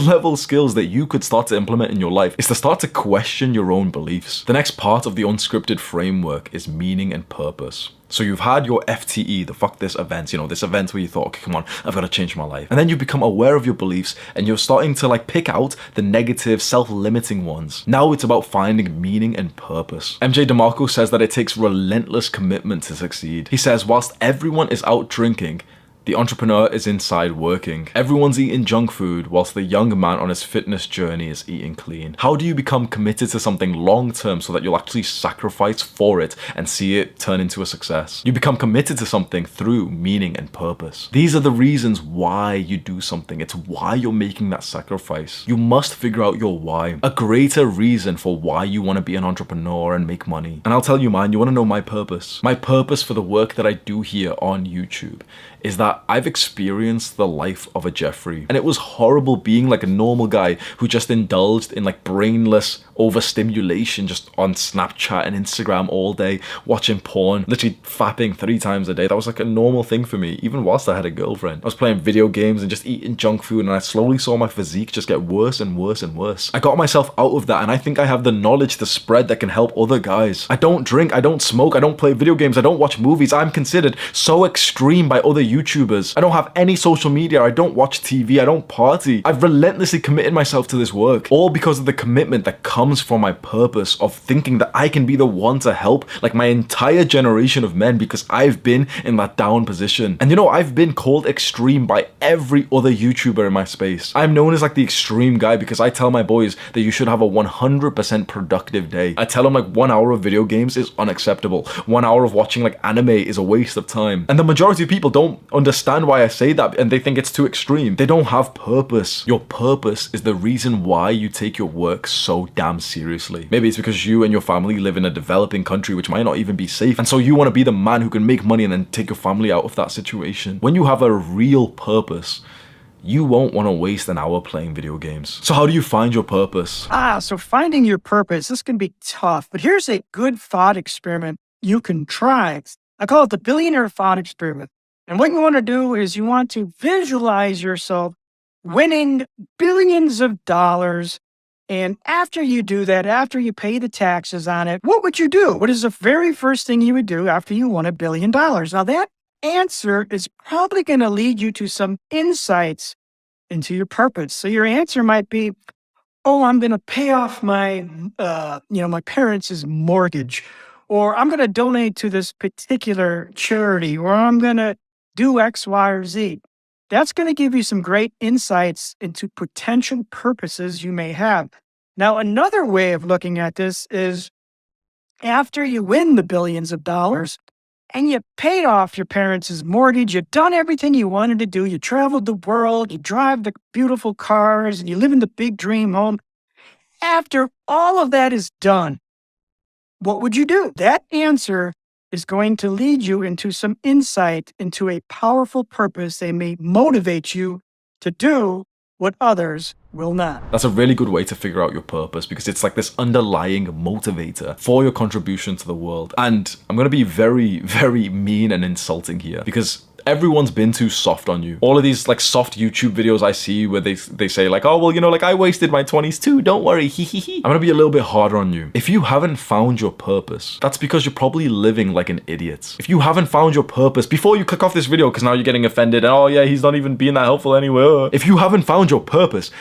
A: level skills that you could start to implement in your life is to start to question your own beliefs. The next part of the unscripted framework is meaning and purpose. So you've had your FTE, the fuck this event, you know, this event where you thought, okay, come on, I've got to change my life. And then you become aware of your beliefs and you're starting to like pick out the negative, self-limiting ones. Now it's about finding meaning and purpose. MJ DeMarco says that it takes relentless commitment to succeed. He says, whilst everyone is out drinking, the entrepreneur is inside working. Everyone's eating junk food whilst the young man on his fitness journey is eating clean. How do you become committed to something long term so that you'll actually sacrifice for it and see it turn into a success? You become committed to something through meaning and purpose. These are the reasons why you do something. It's why you're making that sacrifice. You must figure out your why. A greater reason for why you want to be an entrepreneur and make money. And I'll tell you mine. You want to know my purpose? My purpose for the work that I do here on YouTube is that I've experienced the life of a Jeffrey. And it was horrible being like a normal guy who just indulged in like brainless overstimulation just on Snapchat and Instagram all day, watching porn, literally fapping 3 times a day. That was like a normal thing for me, even whilst I had a girlfriend. I was playing video games and just eating junk food, and I slowly saw my physique just get worse and worse and worse. I got myself out of that, and I think I have the knowledge to spread that can help other guys. I don't drink, I don't smoke, I don't play video games, I don't watch movies. I'm considered so extreme by other YouTubers. I don't have any social media, I don't watch TV, I don't party. I've relentlessly committed myself to this work, all because of the commitment that comes from my purpose of thinking that I can be the one to help like my entire generation of men, because I've been in that down position. And you know, I've been called extreme by every other YouTuber in my space. I'm known as like the extreme guy because I tell my boys that you should have a 100% productive day. I tell them like 1 hour of video games is unacceptable. 1 hour of watching like anime is a waste of time. And the majority of people don't understand why I say that, and they think it's too extreme. They don't have purpose. Your purpose is the reason why you take your work so damn seriously. Maybe it's because you and your family live in a developing country which might not even be safe, and so you want to be the man who can make money and then take your family out of that situation. When you have a real purpose, you won't want to waste an hour playing video games. So how do you find your purpose?
B: So finding your purpose, this can be tough, but here's a good thought experiment you can try. I call it the billionaire thought experiment. And what you want to do is you want to visualize yourself winning billions of dollars. And after you do that, after you pay the taxes on it, what would you do? What is the very first thing you would do after you won $1 billion? Now, that answer is probably going to lead you to some insights into your purpose. So your answer might be, oh, I'm going to pay off my, my parents' mortgage, or I'm going to donate to this particular charity, or I'm going to do X, Y, or Z. That's going to give you some great insights into potential purposes you may have. Now, another way of looking at this is after you win the billions of dollars and you paid off your parents' mortgage, you've done everything you wanted to do, you traveled the world, you drive the beautiful cars, and you live in the big dream home. After all of that is done, what would you do? That answer is going to lead you into some insight into a powerful purpose. They may motivate you to do what others will not.
A: That's a really good way to figure out your purpose, because it's like this underlying motivator for your contribution to the world. And I'm going to be very, very mean and insulting here, because everyone's been too soft on you. All of these like soft YouTube videos I see where they say like, oh, well, you know, like I wasted my 20s too, don't worry, hee hee hee. I'm gonna be a little bit harder on you. If you haven't found your purpose, that's because you're probably living like an idiot. If you haven't found your purpose, before you click off this video, because now you're getting offended, and oh yeah, he's not even being that helpful anyway. If you haven't found your purpose,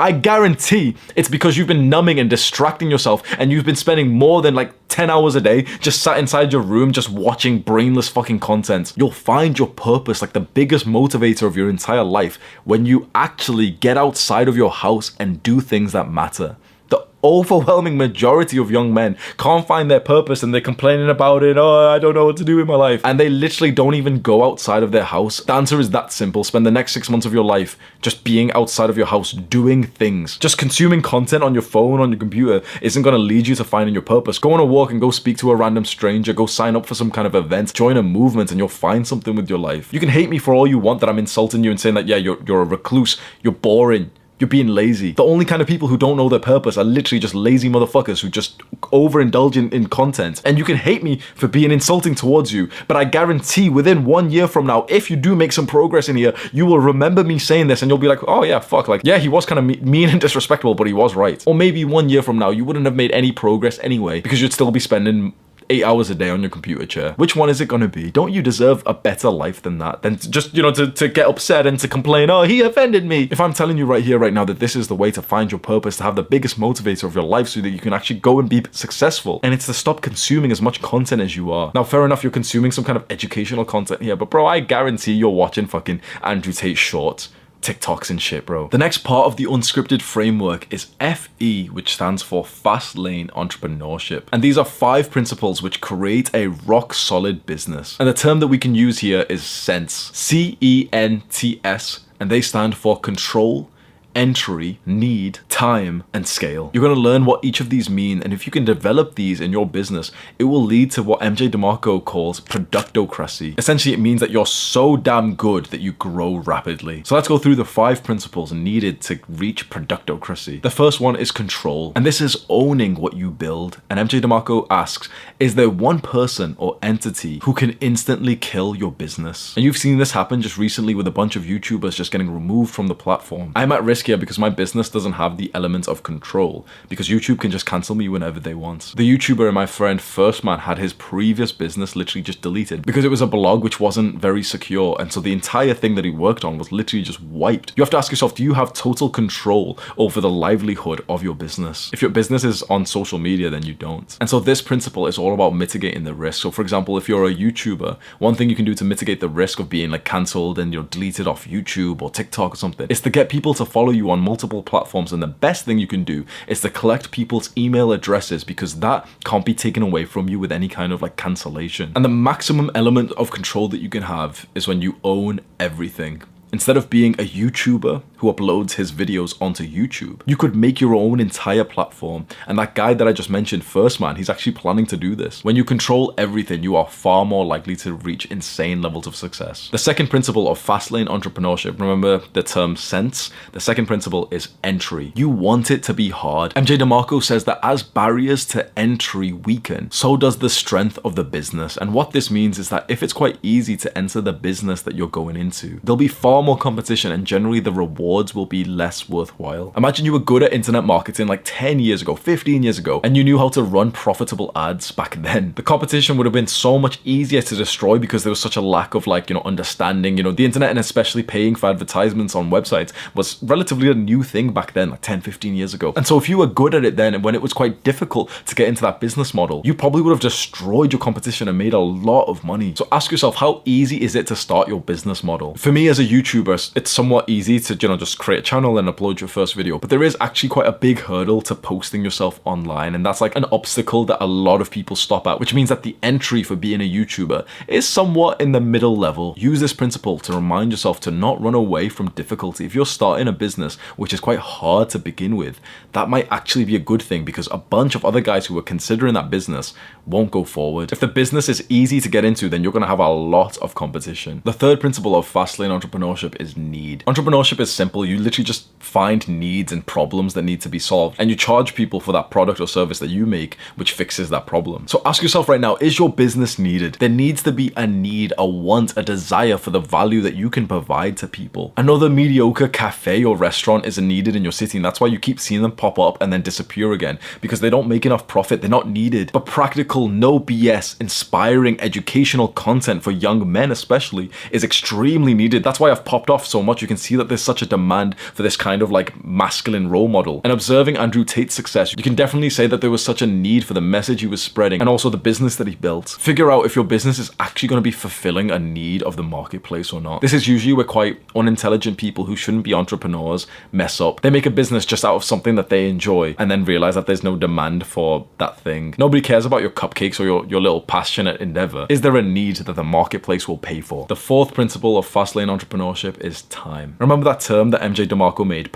A: I guarantee it's because you've been numbing and distracting yourself, and you've been spending more than like 10 hours a day just sat inside your room just watching brainless fucking content. You'll find your purpose, like the biggest motivator of your entire life, when you actually get outside of your house and do things that matter. The overwhelming majority of young men can't find their purpose, and they're complaining about it. Oh, I don't know what to do with my life. And they literally don't even go outside of their house. The answer is that simple. Spend the next 6 months of your life just being outside of your house, doing things. Just consuming content on your phone, on your computer, isn't going to lead you to finding your purpose. Go on a walk and go speak to a random stranger. Go sign up for some kind of event. Join a movement, and you'll find something with your life. You can hate me for all you want that I'm insulting you and saying that, yeah, you're a recluse, you're boring, you're being lazy. The only kind of people who don't know their purpose are literally just lazy motherfuckers who just overindulge in content. And you can hate me for being insulting towards you, but I guarantee within 1 year from now, if you do make some progress in here, you will remember me saying this, and you'll be like, oh yeah, fuck, like, yeah, he was kind of mean and disrespectful, but he was right. Or maybe 1 year from now, you wouldn't have made any progress anyway, because you'd still be spending 8 hours a day on your computer chair. Which one is it gonna be? Don't you deserve a better life than that? Than to just, you know, to get upset and to complain, oh, he offended me. If I'm telling you right here, right now, that this is the way to find your purpose, to have the biggest motivator of your life so that you can actually go and be successful, and it's to stop consuming as much content as you are. Now, fair enough, you're consuming some kind of educational content here, but bro, I guarantee you're watching fucking Andrew Tate shorts, TikToks and shit, bro. The next part of the unscripted framework is FE, which stands for Fast Lane Entrepreneurship. And these are 5 principles which create a rock solid business. And the term that we can use here is CENTS. CENTS. And they stand for control, entry, need, time, and scale. You're going to learn what each of these mean, and if you can develop these in your business, it will lead to what MJ DeMarco calls productocracy. Essentially, it means that you're so damn good that you grow rapidly. So let's go through the 5 principles needed to reach productocracy. The first one is control, and this is owning what you build. And MJ DeMarco asks, is there one person or entity who can instantly kill your business? And you've seen this happen just recently with a bunch of YouTubers just getting removed from the platform. I'm at risk here because my business doesn't have the element of control, because YouTube can just cancel me whenever they want. The YouTuber and my friend First Man had his previous business literally just deleted because it was a blog which wasn't very secure, and so the entire thing that he worked on was literally just wiped. You have to ask yourself, do you have total control over the livelihood of your business? If your business is on social media, then you don't. And so this principle is all about mitigating the risk. So for example, if you're a YouTuber, one thing you can do to mitigate the risk of being like cancelled and you're deleted off YouTube or TikTok or something is to get people to follow you on multiple platforms. And the best thing you can do is to collect people's email addresses, because that can't be taken away from you with any kind of like cancellation. And the maximum element of control that you can have is when you own everything. Instead of being a YouTuber who uploads his videos onto YouTube, you could make your own entire platform. And that guy that I just mentioned, First Man, he's actually planning to do this. When you control everything, you are far more likely to reach insane levels of success. The second principle of fast lane entrepreneurship, remember the term sense? The second principle is entry. You want it to be hard. MJ DeMarco says that as barriers to entry weaken, so does the strength of the business. And what this means is that if it's quite easy to enter the business that you're going into, there'll be far more competition, and generally the rewards will be less worthwhile. Imagine you were good at internet marketing like 10 years ago, 15 years ago, and you knew how to run profitable ads back then. The competition would have been so much easier to destroy because there was such a lack of like, understanding. The internet, and especially paying for advertisements on websites, was relatively a new thing back then, like 10, 15 years ago. And so if you were good at it then, and when it was quite difficult to get into that business model, you probably would have destroyed your competition and made a lot of money. So ask yourself, how easy is it to start your business model? For me as a YouTuber, it's somewhat easy to just create a channel and upload your first video. But there is actually quite a big hurdle to posting yourself online, and that's like an obstacle that a lot of people stop at, which means that the entry for being a YouTuber is somewhat in the middle level. Use this principle to remind yourself to not run away from difficulty. If you're starting a business which is quite hard to begin with, that might actually be a good thing, because a bunch of other guys who are considering that business won't go forward. If the business is easy to get into, then you're going to have a lot of competition. The third principle of fast lane entrepreneurship is need. Entrepreneurship is simple. You literally just find needs and problems that need to be solved, and you charge people for that product or service that you make, which fixes that problem. So ask yourself right now, is your business needed? There needs to be a need, a want, a desire for the value that you can provide to people. Another mediocre cafe or restaurant isn't needed in your city, and that's why you keep seeing them pop up and then disappear again, because they don't make enough profit. They're not needed. But practical, no BS, inspiring, educational content for young men especially is extremely needed. That's why I've popped off so much. You can see that there's such a demand for this kind of like masculine role model. And observing Andrew Tate's success, you can definitely say that there was such a need for the message he was spreading and also the business that he built. Figure out if your business is actually going to be fulfilling a need of the marketplace or not. This is usually where quite unintelligent people who shouldn't be entrepreneurs mess up. They make a business just out of something that they enjoy and then realize that there's no demand for that thing. Nobody cares about your cupcakes or your little passionate endeavor. Is there a need that the marketplace will pay for? The fourth principle of fast lane entrepreneurship is time. Remember that term that MJ DeMarco made,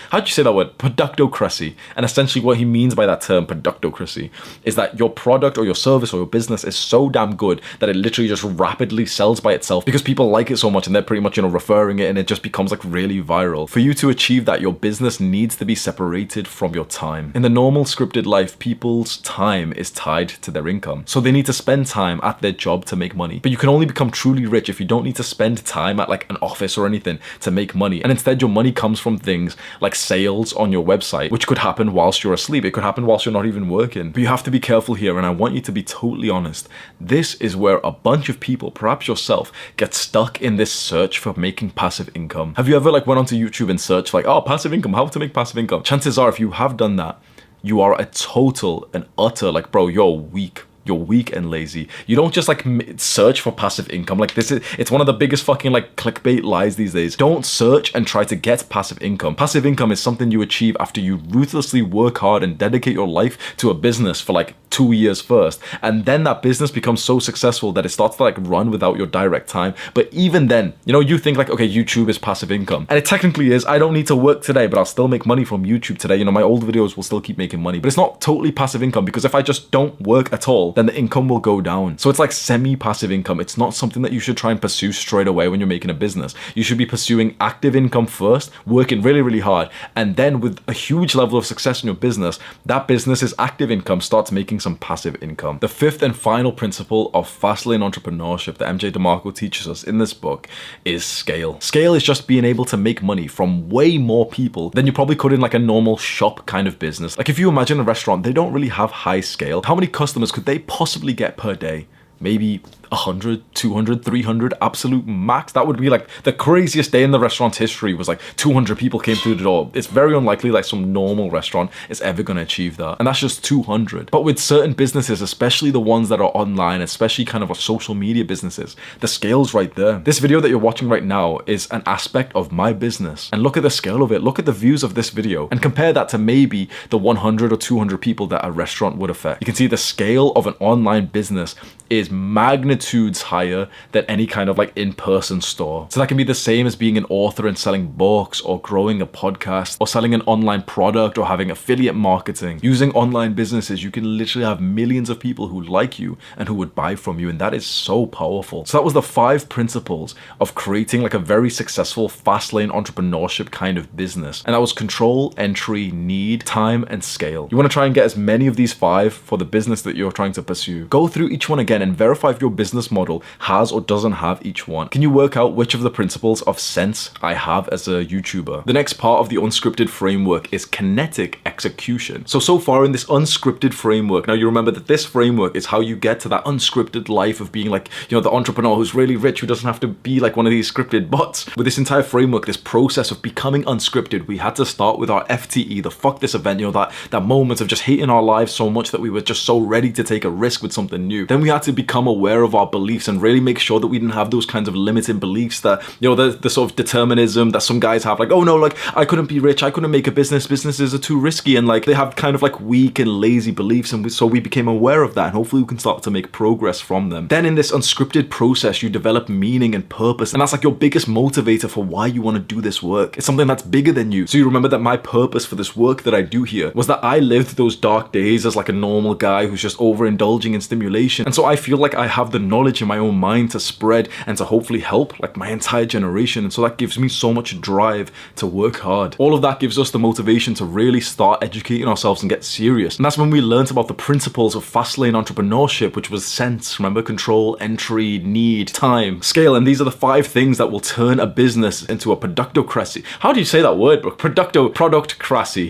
A: how'd you say that word? Productocracy. And essentially what he means by that term, productocracy, is that your product or your service or your business is so damn good that it literally just rapidly sells by itself because people like it so much and they're pretty much, referring it, and it just becomes like really viral. For you to achieve that, your business needs to be separated from your time. In the normal scripted life, people's time is tied to their income. So they need to spend time at their job to make money. But you can only become truly rich if you don't need to spend time at like an office or anything to make money. And instead your money comes from things like sales on your website, which could happen whilst you're asleep. It could happen whilst you're not even working. But you have to be careful here, and I want you to be totally honest. This is where a bunch of people, perhaps yourself, get stuck in this search for making passive income. Have you ever like went onto YouTube and searched like, oh, passive income, how to make passive income? Chances are if you have done that, you are a total and utter like, bro, you're weak. You're weak and lazy. You don't just like search for passive income. Like it's one of the biggest fucking like clickbait lies these days. Don't search and try to get passive income. Passive income is something you achieve after you ruthlessly work hard and dedicate your life to a business for like 2 years first. And then that business becomes so successful that it starts to like run without your direct time. But even then, you think like, okay, YouTube is passive income. And it technically is. I don't need to work today, but I'll still make money from YouTube today. My old videos will still keep making money. But it's not totally passive income, because if I just don't work at all, then the income will go down. So it's like semi-passive income. It's not something that you should try and pursue straight away when you're making a business. You should be pursuing active income first, working really, really hard. And then with a huge level of success in your business, that business's active income starts making some passive income. The fifth and final principle of fast lane entrepreneurship that MJ DeMarco teaches us in this book is scale. Scale is just being able to make money from way more people than you probably could in like a normal shop kind of business. Like if you imagine a restaurant, they don't really have high scale. How many customers could they possibly get per day? Maybe 100, 200, 300 absolute max. That would be like the craziest day in the restaurant's history was like 200 people came through the door. It's very unlikely like some normal restaurant is ever going to achieve that. And that's just 200. But with certain businesses, especially the ones that are online, especially kind of a social media businesses, the scale's right there. This video that you're watching right now is an aspect of my business. And look at the scale of it. Look at the views of this video and compare that to maybe the 100 or 200 people that a restaurant would affect. You can see the scale of an online business is magnitudes higher than any kind of like in-person store. So that can be the same as being an author and selling books, or growing a podcast, or selling an online product, or having affiliate marketing. Using online businesses, you can literally have millions of people who like you and who would buy from you, and that is so powerful. So that was the 5 principles of creating like a very successful fast lane entrepreneurship kind of business. And that was control, entry, need, time, and scale. You want to try and get as many of these 5 for the business that you're trying to pursue. Go through each one again and verify if your business model has or doesn't have each one. Can you work out which of the principles of sense I have as a YouTuber? The next part of the unscripted framework is kinetic execution. So far in this unscripted framework, now you remember that this framework is how you get to that unscripted life of being like, the entrepreneur who's really rich, who doesn't have to be like one of these scripted bots. With this entire framework, this process of becoming unscripted, we had to start with our FTE, the fuck this event, that moment of just hating our lives so much that we were just so ready to take a risk with something new. Then we had to become aware of of our beliefs and really make sure that we didn't have those kinds of limiting beliefs that, you know, the sort of determinism that some guys have, like, oh no, like I couldn't be rich, I couldn't make a business, businesses are too risky, and like they have kind of like weak and lazy beliefs, and so we became aware of that, and hopefully we can start to make progress from them. Then in this unscripted process, you develop meaning and purpose, and that's like your biggest motivator for why you want to do this work. It's something that's bigger than you. So you remember that my purpose for this work that I do here was that I lived those dark days as like a normal guy who's just overindulging in stimulation, and so I feel like I have the knowledge in my own mind to spread and to hopefully help like my entire generation, and so that gives me so much drive to work hard. All of that gives us the motivation to really start educating ourselves and get serious, and that's when we learned about the principles of fast lane entrepreneurship, which was sense, remember, control, entry, need, time, scale, and these are the 5 things that will turn a business into a productocracy. How do you say that word, bro? Productocracy,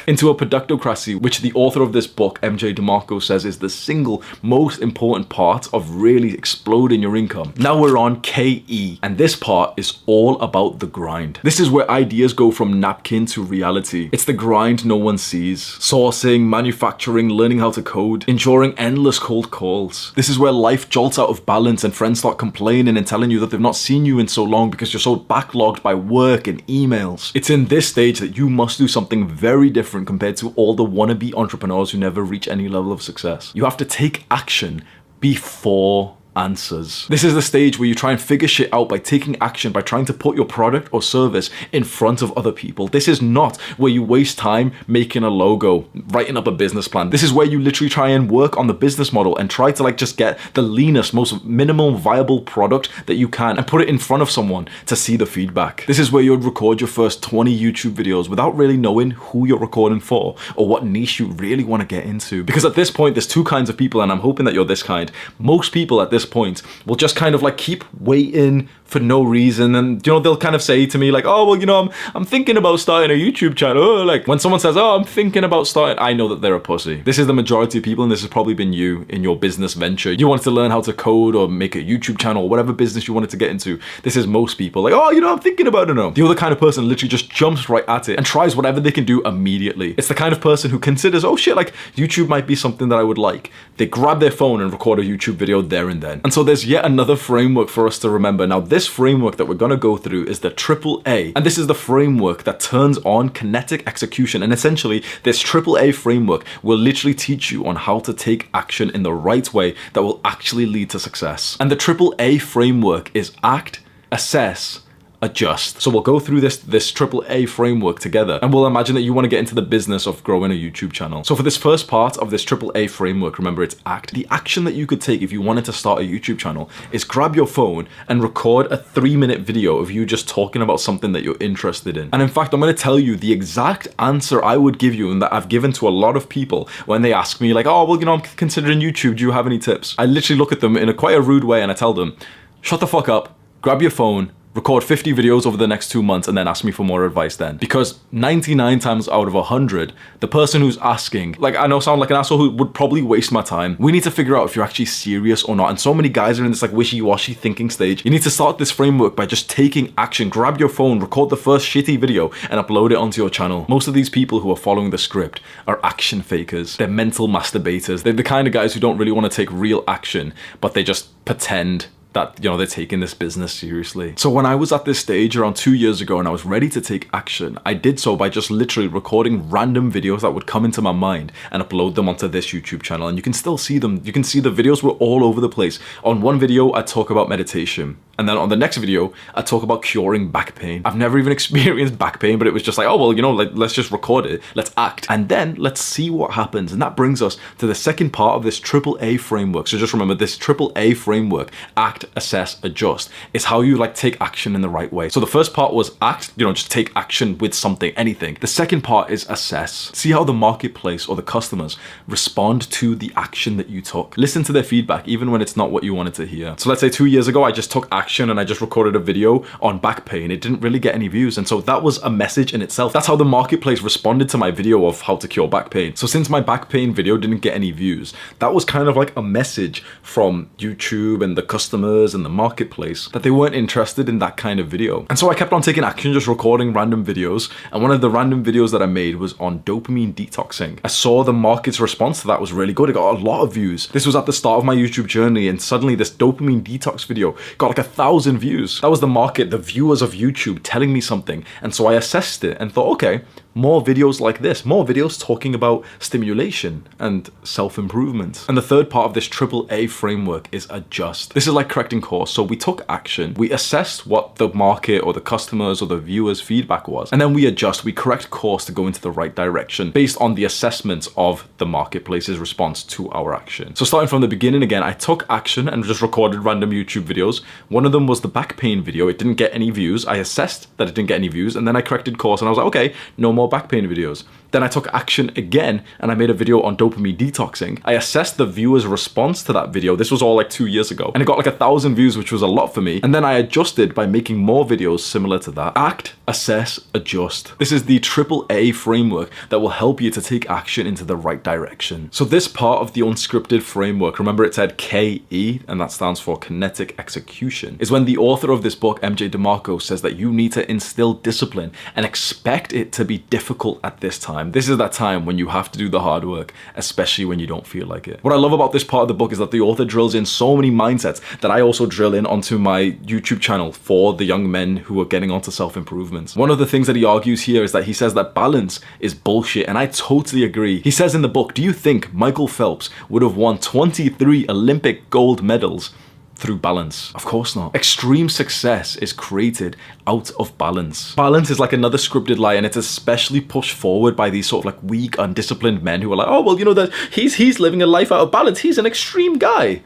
A: into a productocracy, which the author of this book, MJ DeMarco, says is the single most important part of really exploding your income. Now we're on KE, and this part is all about the grind. This is where ideas go from napkin to reality. It's the grind no one sees. Sourcing, manufacturing, learning how to code, enduring endless cold calls. This is where life jolts out of balance and friends start complaining and telling you that they've not seen you in so long because you're so backlogged by work and emails. It's in this stage that you must do something very different compared to all the wannabe entrepreneurs who never reach any level of success. You have to take action before answers. This is the stage where you try and figure shit out by taking action, by trying to put your product or service in front of other people. This is not where you waste time making a logo, writing up a business plan. This is where you literally try and work on the business model and try to like just get the leanest, most minimal viable product that you can and put it in front of someone to see the feedback. This is where you'd record your first 20 YouTube videos without really knowing who you're recording for or what niche you really want to get into. Because at this point, there's 2 kinds of people, and I'm hoping that you're this kind. Most people at this point will just kind of like keep waiting for no reason, and you know, they'll kind of say to me like, oh well, you know, I'm thinking about starting a YouTube channel. Like when someone says, oh, I'm thinking about starting, I know that they're a pussy. This is the majority of people, and this has probably been you in your business venture. You wanted to learn how to code or make a YouTube channel or whatever business you wanted to get into. This is most people, like, oh, you know, I'm thinking about it now. The other kind of person literally just jumps right at it and tries whatever they can do immediately. It's the kind of person who considers, oh shit, like YouTube might be something that I would like. They grab their phone and record a YouTube video there and then. And so there's yet another framework for us to remember. Now this framework that we're going to go through is the AAA, and this is the framework that turns on kinetic execution. And essentially this AAA framework will literally teach you on how to take action in the right way that will actually lead to success. And the AAA framework is act, assess, adjust. So we'll go through this AAA framework together, and we'll imagine that you want to get into the business of growing a YouTube channel. So for this first part of this AAA framework, remember it's act. The action that you could take if you wanted to start a YouTube channel is grab your phone and record a 3-minute video of you just talking about something that you're interested in. And in fact, I'm going to tell you the exact answer I would give you and that I've given to a lot of people when they ask me like, oh, well, you know, I'm considering YouTube. Do you have any tips? I literally look at them in a quite a rude way and I tell them, shut the fuck up, grab your phone, record 50 videos over the next 2 months, and then ask me for more advice then. Because 99 times out of 100, the person who's asking, like, I know I sound like an asshole who would probably waste my time. We need to figure out if you're actually serious or not. And so many guys are in this like wishy-washy thinking stage. You need to start this framework by just taking action. Grab your phone, record the first shitty video, and upload it onto your channel. Most of these people who are following the script are action fakers. They're mental masturbators. They're the kind of guys who don't really want to take real action, but they just pretend that, you know, they're taking this business seriously. So when I was at this stage around 2 years ago and I was ready to take action, I did so by just literally recording random videos that would come into my mind and upload them onto this YouTube channel. And you can still see them. You can see the videos were all over the place. On one video, I talk about meditation. And then on the next video, I talk about curing back pain. I've never even experienced back pain, but it was just like, oh, well, you know, let's just record it. Let's act. And then let's see what happens. And that brings us to the second part of this AAA framework. So just remember, this AAA framework, act, assess, adjust, is how you like take action in the right way. So the first part was act, you know, just take action with something, anything. The second part is assess. See how the marketplace or the customers respond to the action that you took. Listen to their feedback, even when it's not what you wanted to hear. So let's say 2 years ago, I just took action and I just recorded a video on back pain. It didn't really get any views. And so that was a message in itself. That's how the marketplace responded to my video of how to cure back pain. So since my back pain video didn't get any views, that was kind of like a message from YouTube and the customers entrepreneurs and the marketplace that they weren't interested in that kind of video. And so I kept on taking action, just recording random videos. And one of the random videos that I made was on dopamine detoxing. I saw the market's response to that was really good. It got a lot of views. This was at the start of my YouTube journey, and suddenly this dopamine detox video got like 1,000 views. That was the market, the viewers of YouTube telling me something. And so I assessed it and thought, okay, more videos like this, more videos talking about stimulation and self-improvement. And the third part of this AAA framework is adjust. This is like correcting course. So we took action, we assessed what the market or the customers or the viewers' feedback was, and then we adjust, we correct course to go into the right direction based on the assessments of the marketplace's response to our action. So starting from the beginning again, I took action and just recorded random YouTube videos. One of them was the back pain video. It didn't get any views. I assessed that it didn't get any views, and then I corrected course and I was like, okay, no more back pain videos. Then I took action again and I made a video on dopamine detoxing. I assessed the viewers' response to that video. This was all like 2 years ago, and it got like 1,000 views, which was a lot for me. And then I adjusted by making more videos similar to that. Act, assess, adjust. This is the AAA framework that will help you to take action into the right direction. So this part of the unscripted framework, remember it said KE, and that stands for kinetic execution, is when the author of this book, MJ DeMarco, says that you need to instill discipline and expect it to be difficult at this time. This is that time when you have to do the hard work, especially when you don't feel like it. What I love about this part of the book is that the author drills in so many mindsets that I also drill in onto my YouTube channel for the young men who are getting onto self-improvement. One of the things that he argues here is that he says that balance is bullshit, and I totally agree. He says in the book, do you think Michael Phelps would have won 23 Olympic gold medals through balance? Of course not. Extreme success is created out of balance. Balance is like another scripted lie, and it's especially pushed forward by these sort of like weak, undisciplined men who are like, oh, well, you know, that he's living a life out of balance. He's an extreme guy.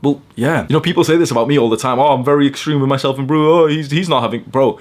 A: Well, yeah. You know, people say this about me all the time. Oh, I'm very extreme with myself, and bro, oh, he's not having, bro.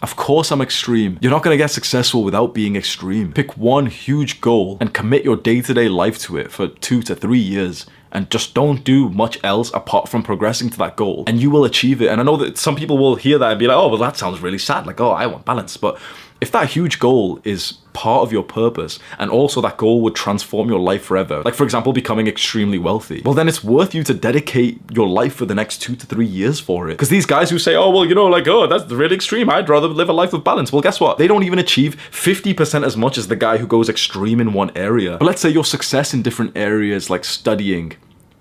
A: Of course I'm extreme. You're not gonna get successful without being extreme. Pick one huge goal and commit your day-to-day life to it for 2 to 3 years. And just don't do much else apart from progressing to that goal, and you will achieve it. And I know that some people will hear that and be like, oh, well, that sounds really sad. Like, oh, I want balance. But if that huge goal is part of your purpose, and also that goal would transform your life forever, like for example, becoming extremely wealthy, well, then it's worth you to dedicate your life for the next 2 to 3 years for it. Because these guys who say, oh, well, you know, like, oh, that's really extreme, I'd rather live a life of balance. Well, guess what? They don't even achieve 50% as much as the guy who goes extreme in one area. But let's say your success in different areas like studying,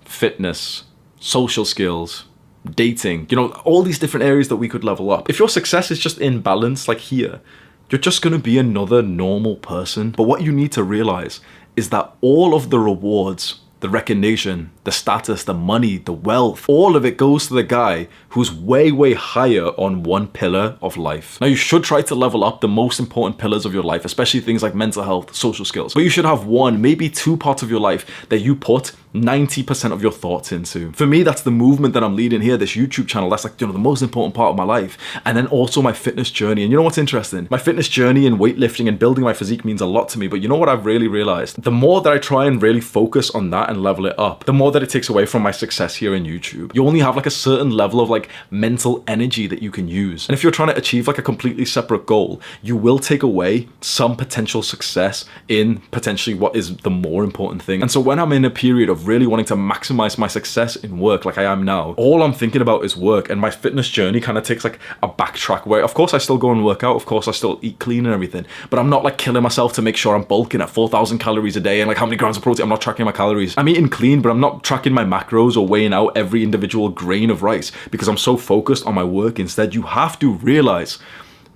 A: fitness, social skills, dating, you know, all these different areas that we could level up. If your success is just in balance, like here, you're just gonna be another normal person. But what you need to realize is that all of the rewards, the recognition, the status, the money, the wealth, all of it goes to the guy who's way, way higher on one pillar of life. Now, you should try to level up the most important pillars of your life, especially things like mental health, social skills. But you should have 1, maybe 2 parts of your life that you put 90% of your thoughts into. For me, that's the movement that I'm leading here, this YouTube channel. That's like, you know, the most important part of my life. And then also my fitness journey. And you know what's interesting? My fitness journey and weightlifting and building my physique means a lot to me. But you know what I've really realized? The more that I try and really focus on that and level it up, the more that it takes away from my success here in YouTube. You only have like a certain level of like mental energy that you can use. And if you're trying to achieve like a completely separate goal, you will take away some potential success in potentially what is the more important thing. And so when I'm in a period of really wanting to maximize my success in work like I am now, all I'm thinking about is work, and my fitness journey kind of takes like a backtrack where of course I still go and work out, of course I still eat clean and everything, but I'm not like killing myself to make sure I'm bulking at 4,000 calories a day and like how many grams of protein. I'm not tracking my calories. I'm eating clean, but I'm not tracking my macros or weighing out every individual grain of rice because I'm so focused on my work instead. You have to realize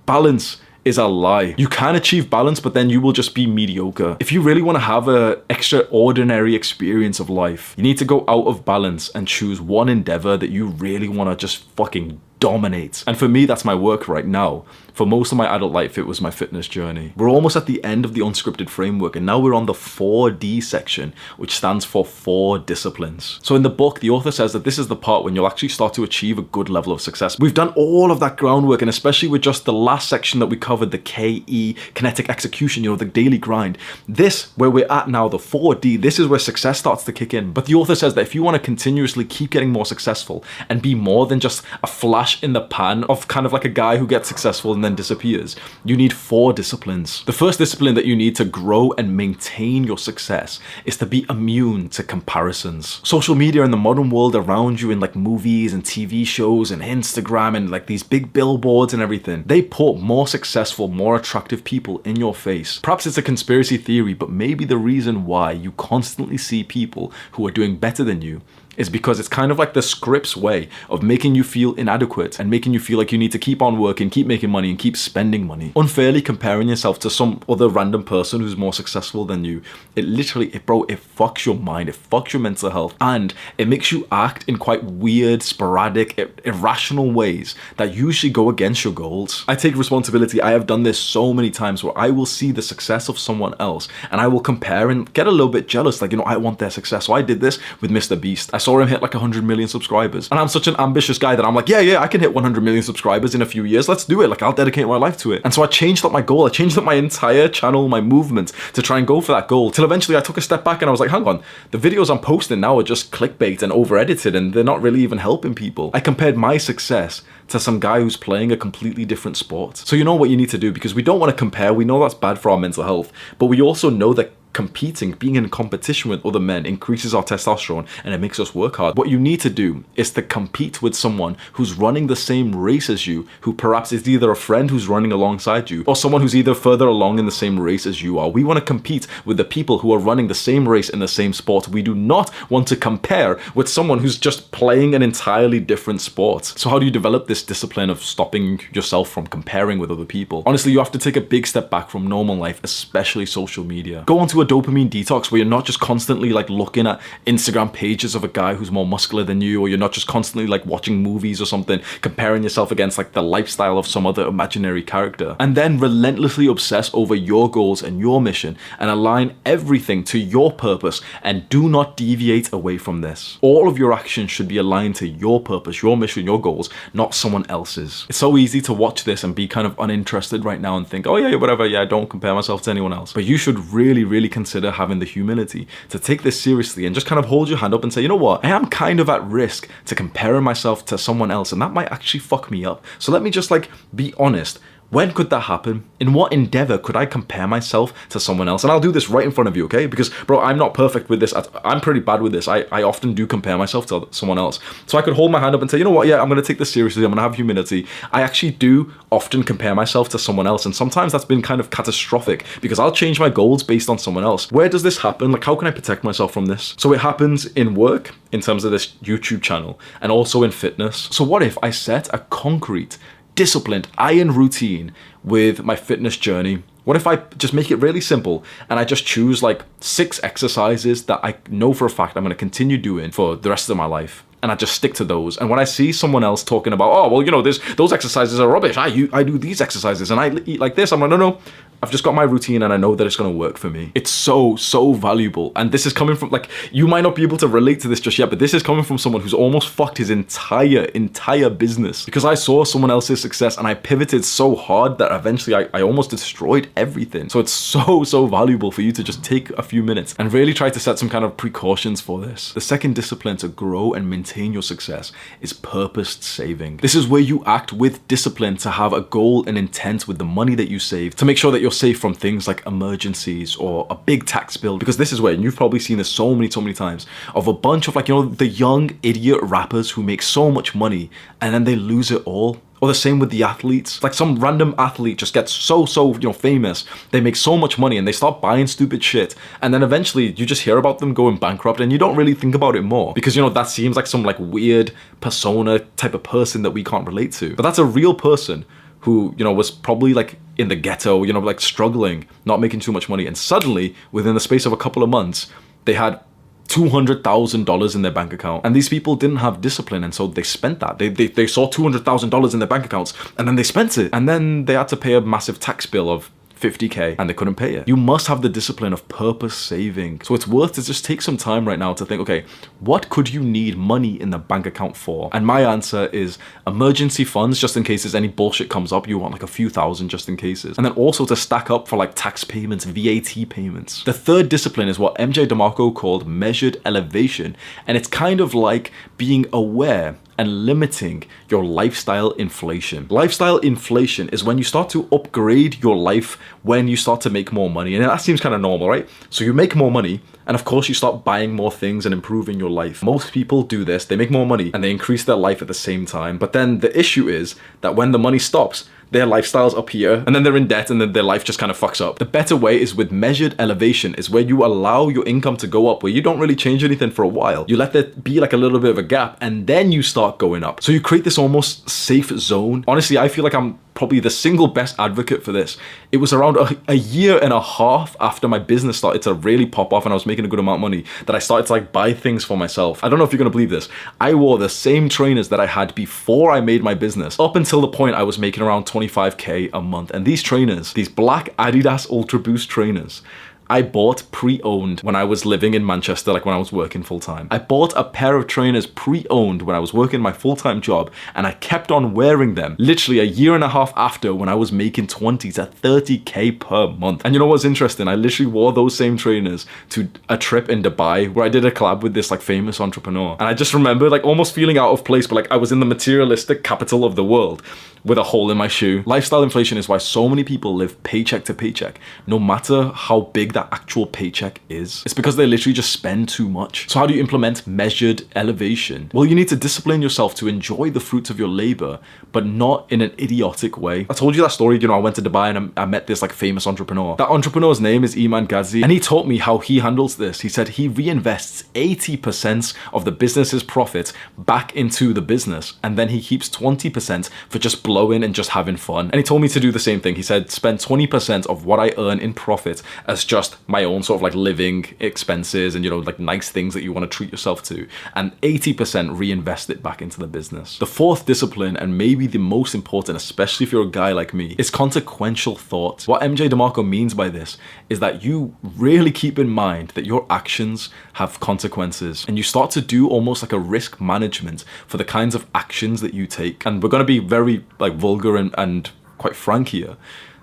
A: balance is a lie. You can achieve balance, but then you will just be mediocre. If you really want to have an extraordinary experience of life, you need to go out of balance and choose one endeavor that you really want to just fucking dominate. And for me, that's my work right now. For most of my adult life, it was my fitness journey. We're almost at the end of the unscripted framework, and now we're on the 4D section, which stands for 4 disciplines. So in the book, the author says that this is the part when you'll actually start to achieve a good level of success. We've done all of that groundwork, and especially with just the last section that we covered, the KE, kinetic execution, you know, the daily grind. This, where we're at now, the 4D, this is where success starts to kick in. But the author says that if you want to continuously keep getting more successful and be more than just a flash flash in the pan of kind of like a guy who gets successful and then disappears. You need 4 disciplines. The first discipline that you need to grow and maintain your success is to be immune to comparisons. Social media in the modern world around you, in like movies and TV shows and Instagram and like these big billboards and everything, they put more successful, more attractive people in your face. Perhaps it's a conspiracy theory, but maybe the reason why you constantly see people who are doing better than you is because it's kind of like the script's way of making you feel inadequate and making you feel like you need to keep on working, keep making money, and keep spending money. Unfairly comparing yourself to some other random person who's more successful than you, it fucks your mind, it fucks your mental health, and it makes you act in quite weird, sporadic, irrational ways that usually go against your goals. I take responsibility. I have done this so many times where I will see the success of someone else and I will compare and get a little bit jealous, like, I want their success. So I did this with Mr. Beast. I saw him hit like 100 million subscribers, and I'm such an ambitious guy that I'm like, yeah, I can hit 100 million subscribers in a few years. Let's do it. Like, I'll dedicate my life to it. And so I changed up my goal. I changed up my entire channel, my movement to try and go for that goal, till eventually I took a step back and I was like, hang on, the videos I'm posting now are just clickbait and over edited, and they're not really even helping people. I compared my success to some guy who's playing a completely different sport. So you know what you need to do, because we don't want to compare. We know that's bad for our mental health, but we also know that competing, being in competition with other men, increases our testosterone and it makes us work hard. What you need to do is to compete with someone who's running the same race as you, who perhaps is either a friend who's running alongside you or someone who's either further along in the same race as you are. We want to compete with the people who are running the same race in the same sport. We do not want to compare with someone who's just playing an entirely different sport. So how do you develop this discipline of stopping yourself from comparing with other people? Honestly, you have to take a big step back from normal life, especially social media. Go onto a dopamine detox where you're not just constantly like looking at Instagram pages of a guy who's more muscular than you, or you're not just constantly like watching movies or something, comparing yourself against like the lifestyle of some other imaginary character, and then relentlessly obsess over your goals and your mission and align everything to your purpose, and do not deviate away from this. All of your actions should be aligned to your purpose, your mission, your goals, not someone else's. It's so easy to watch this and be kind of uninterested right now and think, oh yeah, whatever, yeah, I don't compare myself to anyone else. But you should really consider having the humility to take this seriously and just kind of hold your hand up and say, you know what, I am kind of at risk to comparing myself to someone else, and that might actually fuck me up. So let me just like be honest. When could that happen? In what endeavor could I compare myself to someone else? And I'll do this right in front of you, okay? Because, bro, I'm not perfect with this. I'm pretty bad with this. I often do compare myself to someone else. So I could hold my hand up and say, you know what? Yeah, I'm going to take this seriously. I'm going to have humility. I actually do often compare myself to someone else. And sometimes that's been kind of catastrophic because I'll change my goals based on someone else. Where does this happen? Like, how can I protect myself from this? So it happens in work, in terms of this YouTube channel, and also in fitness. So what if I set a concrete, disciplined iron routine with my fitness journey? What if I just make it really simple and I just choose like 6 exercises that I know for a fact I'm going to continue doing for the rest of my life, and I just stick to those? And when I see someone else talking about, oh, well, you know, those exercises are rubbish, I do these exercises and I eat like this, I'm like, no, I've just got my routine and I know that it's going to work for me. It's so valuable. And this is coming from, like, you might not be able to relate to this just yet, but this is coming from someone who's almost fucked his entire business because I saw someone else's success and I pivoted so hard that eventually I almost destroyed everything. So it's so valuable for you to just take a few minutes and really try to set some kind of precautions for this. The second discipline to grow and maintain your success is purposed saving. This is where you act with discipline to have a goal and intent with the money that you save, to make sure that you're safe from things like emergencies or a big tax bill. Because this is where, and you've probably seen this so many times, of a bunch of, like, you know, the young idiot rappers who make so much money and then they lose it all. Or the same with the athletes. Like, some random athlete just gets so you know, famous, they make so much money and they start buying stupid shit, and then eventually you just hear about them going bankrupt and you don't really think about it more because, you know, that seems like some like weird persona type of person that we can't relate to. But that's a real person who, you know, was probably like in the ghetto, you know, like struggling, not making too much money, and suddenly within the space of a couple of months they had $200,000 in their bank account. And these people didn't have discipline, and so they spent that. They saw $200,000 in their bank accounts and then they spent it, and then they had to pay a massive tax bill of $50K and they couldn't pay it. You must have the discipline of purpose saving. So it's worth to just take some time right now to think, okay, what could you need money in the bank account for? And my answer is emergency funds, just in case there's any bullshit comes up. You want like a few thousand just in cases. And then also to stack up for like tax payments, VAT payments. The third discipline is what MJ DeMarco called measured elevation. And it's kind of like being aware and limiting your lifestyle inflation. Lifestyle inflation is when you start to upgrade your life when you start to make more money. And that seems kind of normal, right? So you make more money, and of course you start buying more things and improving your life. Most people do this, they make more money and they increase their life at the same time. But then the issue is that when the money stops, their lifestyle's up here, and then they're in debt, and then their life just kind of fucks up. The better way is with measured elevation, is where you allow your income to go up, where you don't really change anything for a while. You let there be like a little bit of a gap, and then you start going up. So you create this almost safe zone. Honestly, I feel like I'm probably the single best advocate for this. It was around a year and a half after my business started to really pop off and I was making a good amount of money that I started to like buy things for myself. I don't know if you're gonna believe this. I wore the same trainers that I had before I made my business up until the point I was making around 25K a month. And these trainers, these black Adidas Ultra Boost trainers, I bought pre-owned when I was living in Manchester, like when I was working full-time. I bought a pair of trainers pre-owned when I was working my full-time job, and I kept on wearing them literally a year and a half after, when I was making 20 to 30K per month. And you know what's interesting? I literally wore those same trainers to a trip in Dubai where I did a collab with this like famous entrepreneur. And I just remember like almost feeling out of place, but like I was in the materialistic capital of the world with a hole in my shoe. Lifestyle inflation is why so many people live paycheck to paycheck, no matter how big that actual paycheck is. It's because they literally just spend too much. So how do you implement measured elevation? Well, you need to discipline yourself to enjoy the fruits of your labor, but not in an idiotic way. I told you that story, you know, I went to Dubai and I met this like famous entrepreneur. That entrepreneur's name is Iman Ghazi, and he taught me how he handles this. He said he reinvests 80% of the business's profit back into the business, and then he keeps 20% for just blowing and just having fun. And he told me to do the same thing. He said, spend 20% of what I earn in profit as just my own sort of like living expenses and, you know, like nice things that you want to treat yourself to, and 80% reinvest it back into the business. The fourth discipline, and maybe the most important, especially if you're a guy like me, is consequential thought. What MJ DeMarco means by this is that you really keep in mind that your actions have consequences, and you start to do almost like a risk management for the kinds of actions that you take. And we're going to be very like vulgar and quite frank here.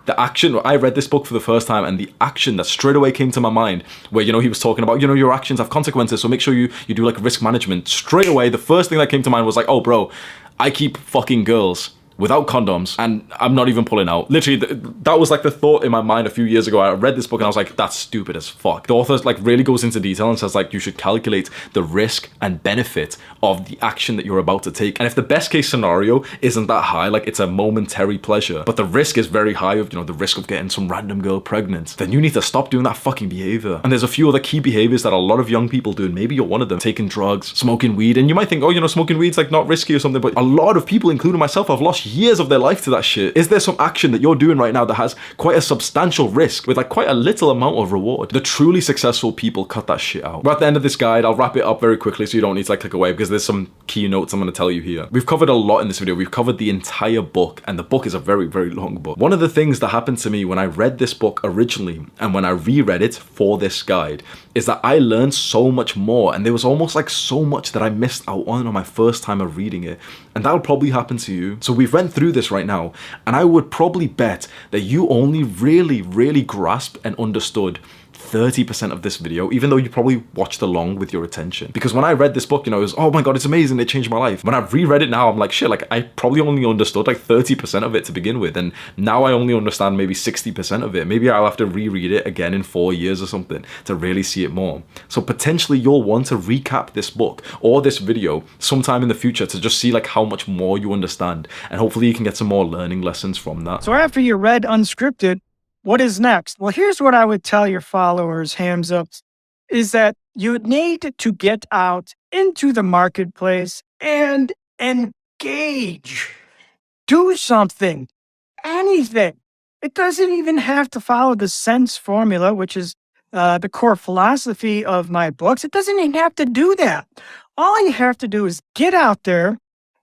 A: The action, I read this book for the first time, and the action that straight away came to my mind, where, you know, he was talking about, you know, your actions have consequences, so make sure you do like risk management. Straight away, the first thing that came to mind was like, oh bro, I keep fucking girls without condoms, and I'm not even pulling out. Literally, that was like the thought in my mind a few years ago. I read this book and I was like, that's stupid as fuck. The author like really goes into detail and says like, you should calculate the risk and benefit of the action that you're about to take. And if the best case scenario isn't that high, like it's a momentary pleasure, but the risk is very high of, you know, the risk of getting some random girl pregnant, then you need to stop doing that fucking behavior. And there's a few other key behaviors that a lot of young people do, and maybe you're one of them: taking drugs, smoking weed. And you might think, oh, you know, smoking weed's like not risky or something, but a lot of people, including myself, have lost years of their life to that shit. Is there some action that you're doing right now that has quite a substantial risk with like quite a little amount of reward? The truly successful people cut that shit out. We're at the end of this guide. I'll wrap it up very quickly so you don't need to like click away, because there's some key notes I'm going to tell you here. We've covered a lot in this video. We've covered the entire book, and the book is a very, very long book. One of the things that happened to me when I read this book originally and when I reread it for this guide is that I learned so much more, and there was almost like so much that I missed out on my first time of reading it. And that'll probably happen to you. So we've went through this right now, and I would probably bet that you only really grasped and understood 30% of this video, even though you probably watched along with your attention. Because when I read this book, you know, it was, oh my god, it's amazing, it changed my life. When I've reread it now, I'm like, shit, like I probably only understood like 30% of it to begin with, and now I only understand maybe 60% of it. Maybe I'll have to reread it again in 4 years or something to really see it more. So potentially you'll want to recap this book or this video sometime in the future to just see like how much more you understand, and hopefully you can get some more learning lessons from that.
B: So after you read Unscripted, what is next? Well, here's what I would tell your followers, hands up, is that you need to get out into the marketplace and engage. Do something, anything. It doesn't even have to follow the sense formula, which is the core philosophy of my books. It doesn't even have to do that. All you have to do is get out there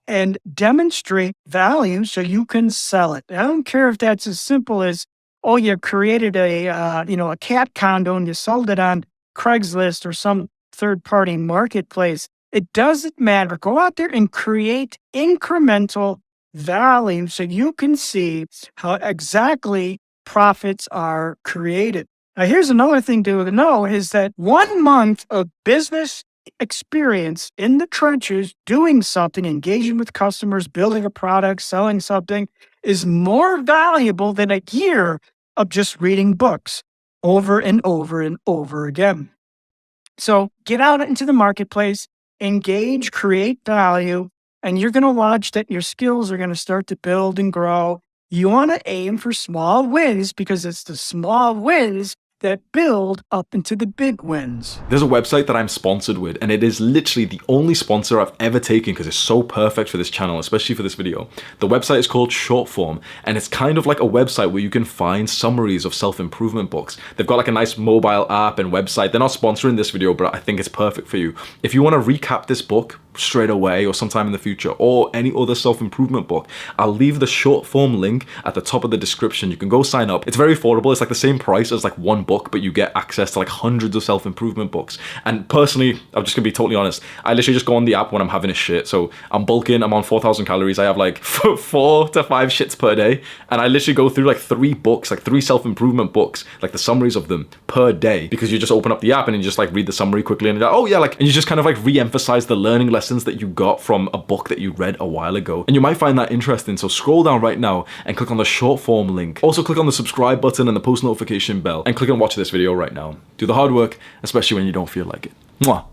B: and demonstrate value so you can sell it. I don't care if that's as simple as, oh, you created a cat condo and you sold it on Craigslist or some third-party marketplace. It doesn't matter. Go out there and create incremental value so you can see how exactly profits are created. Now, here's another thing to know is that 1 month of business experience in the trenches doing something, engaging with customers, building a product, selling something is more valuable than a year of just reading books over and over and over again. So get out into the marketplace, engage, create value, and you're going to watch that your skills are going to start to build and grow. You want to aim for small wins because it's the small wins that build up into the big wins.
A: There's a website that I'm sponsored with, and it is literally the only sponsor I've ever taken because it's so perfect for this channel, especially for this video. The website is called Shortform, and it's kind of like a website where you can find summaries of self-improvement books. They've got like a nice mobile app and website. They're not sponsoring this video, but I think it's perfect for you. If you want to recap this book straight away or sometime in the future, or any other self-improvement book, I'll leave the Shortform link at the top of the description. You can go sign up. It's very affordable. It's like the same price as like one book, but you get access to like hundreds of self-improvement books. And personally, I'm just gonna be totally honest, I literally just go on the app when I'm having a shit. So I'm bulking, I'm on 4,000 calories, I have like 4 to 5 shits per day, and I literally go through like 3 books, like 3 self-improvement books, like the summaries of them per day, because you just open up the app and you just like read the summary quickly and you're like, oh yeah, like, and you just kind of like re-emphasize the learning lessons that you got from a book that you read a while ago. And you might find that interesting, so scroll down right now and click on the Shortform link. Also click on the subscribe button and the post notification bell and click and watch this video right now. Do the hard work, especially when you don't feel like it. Mwah.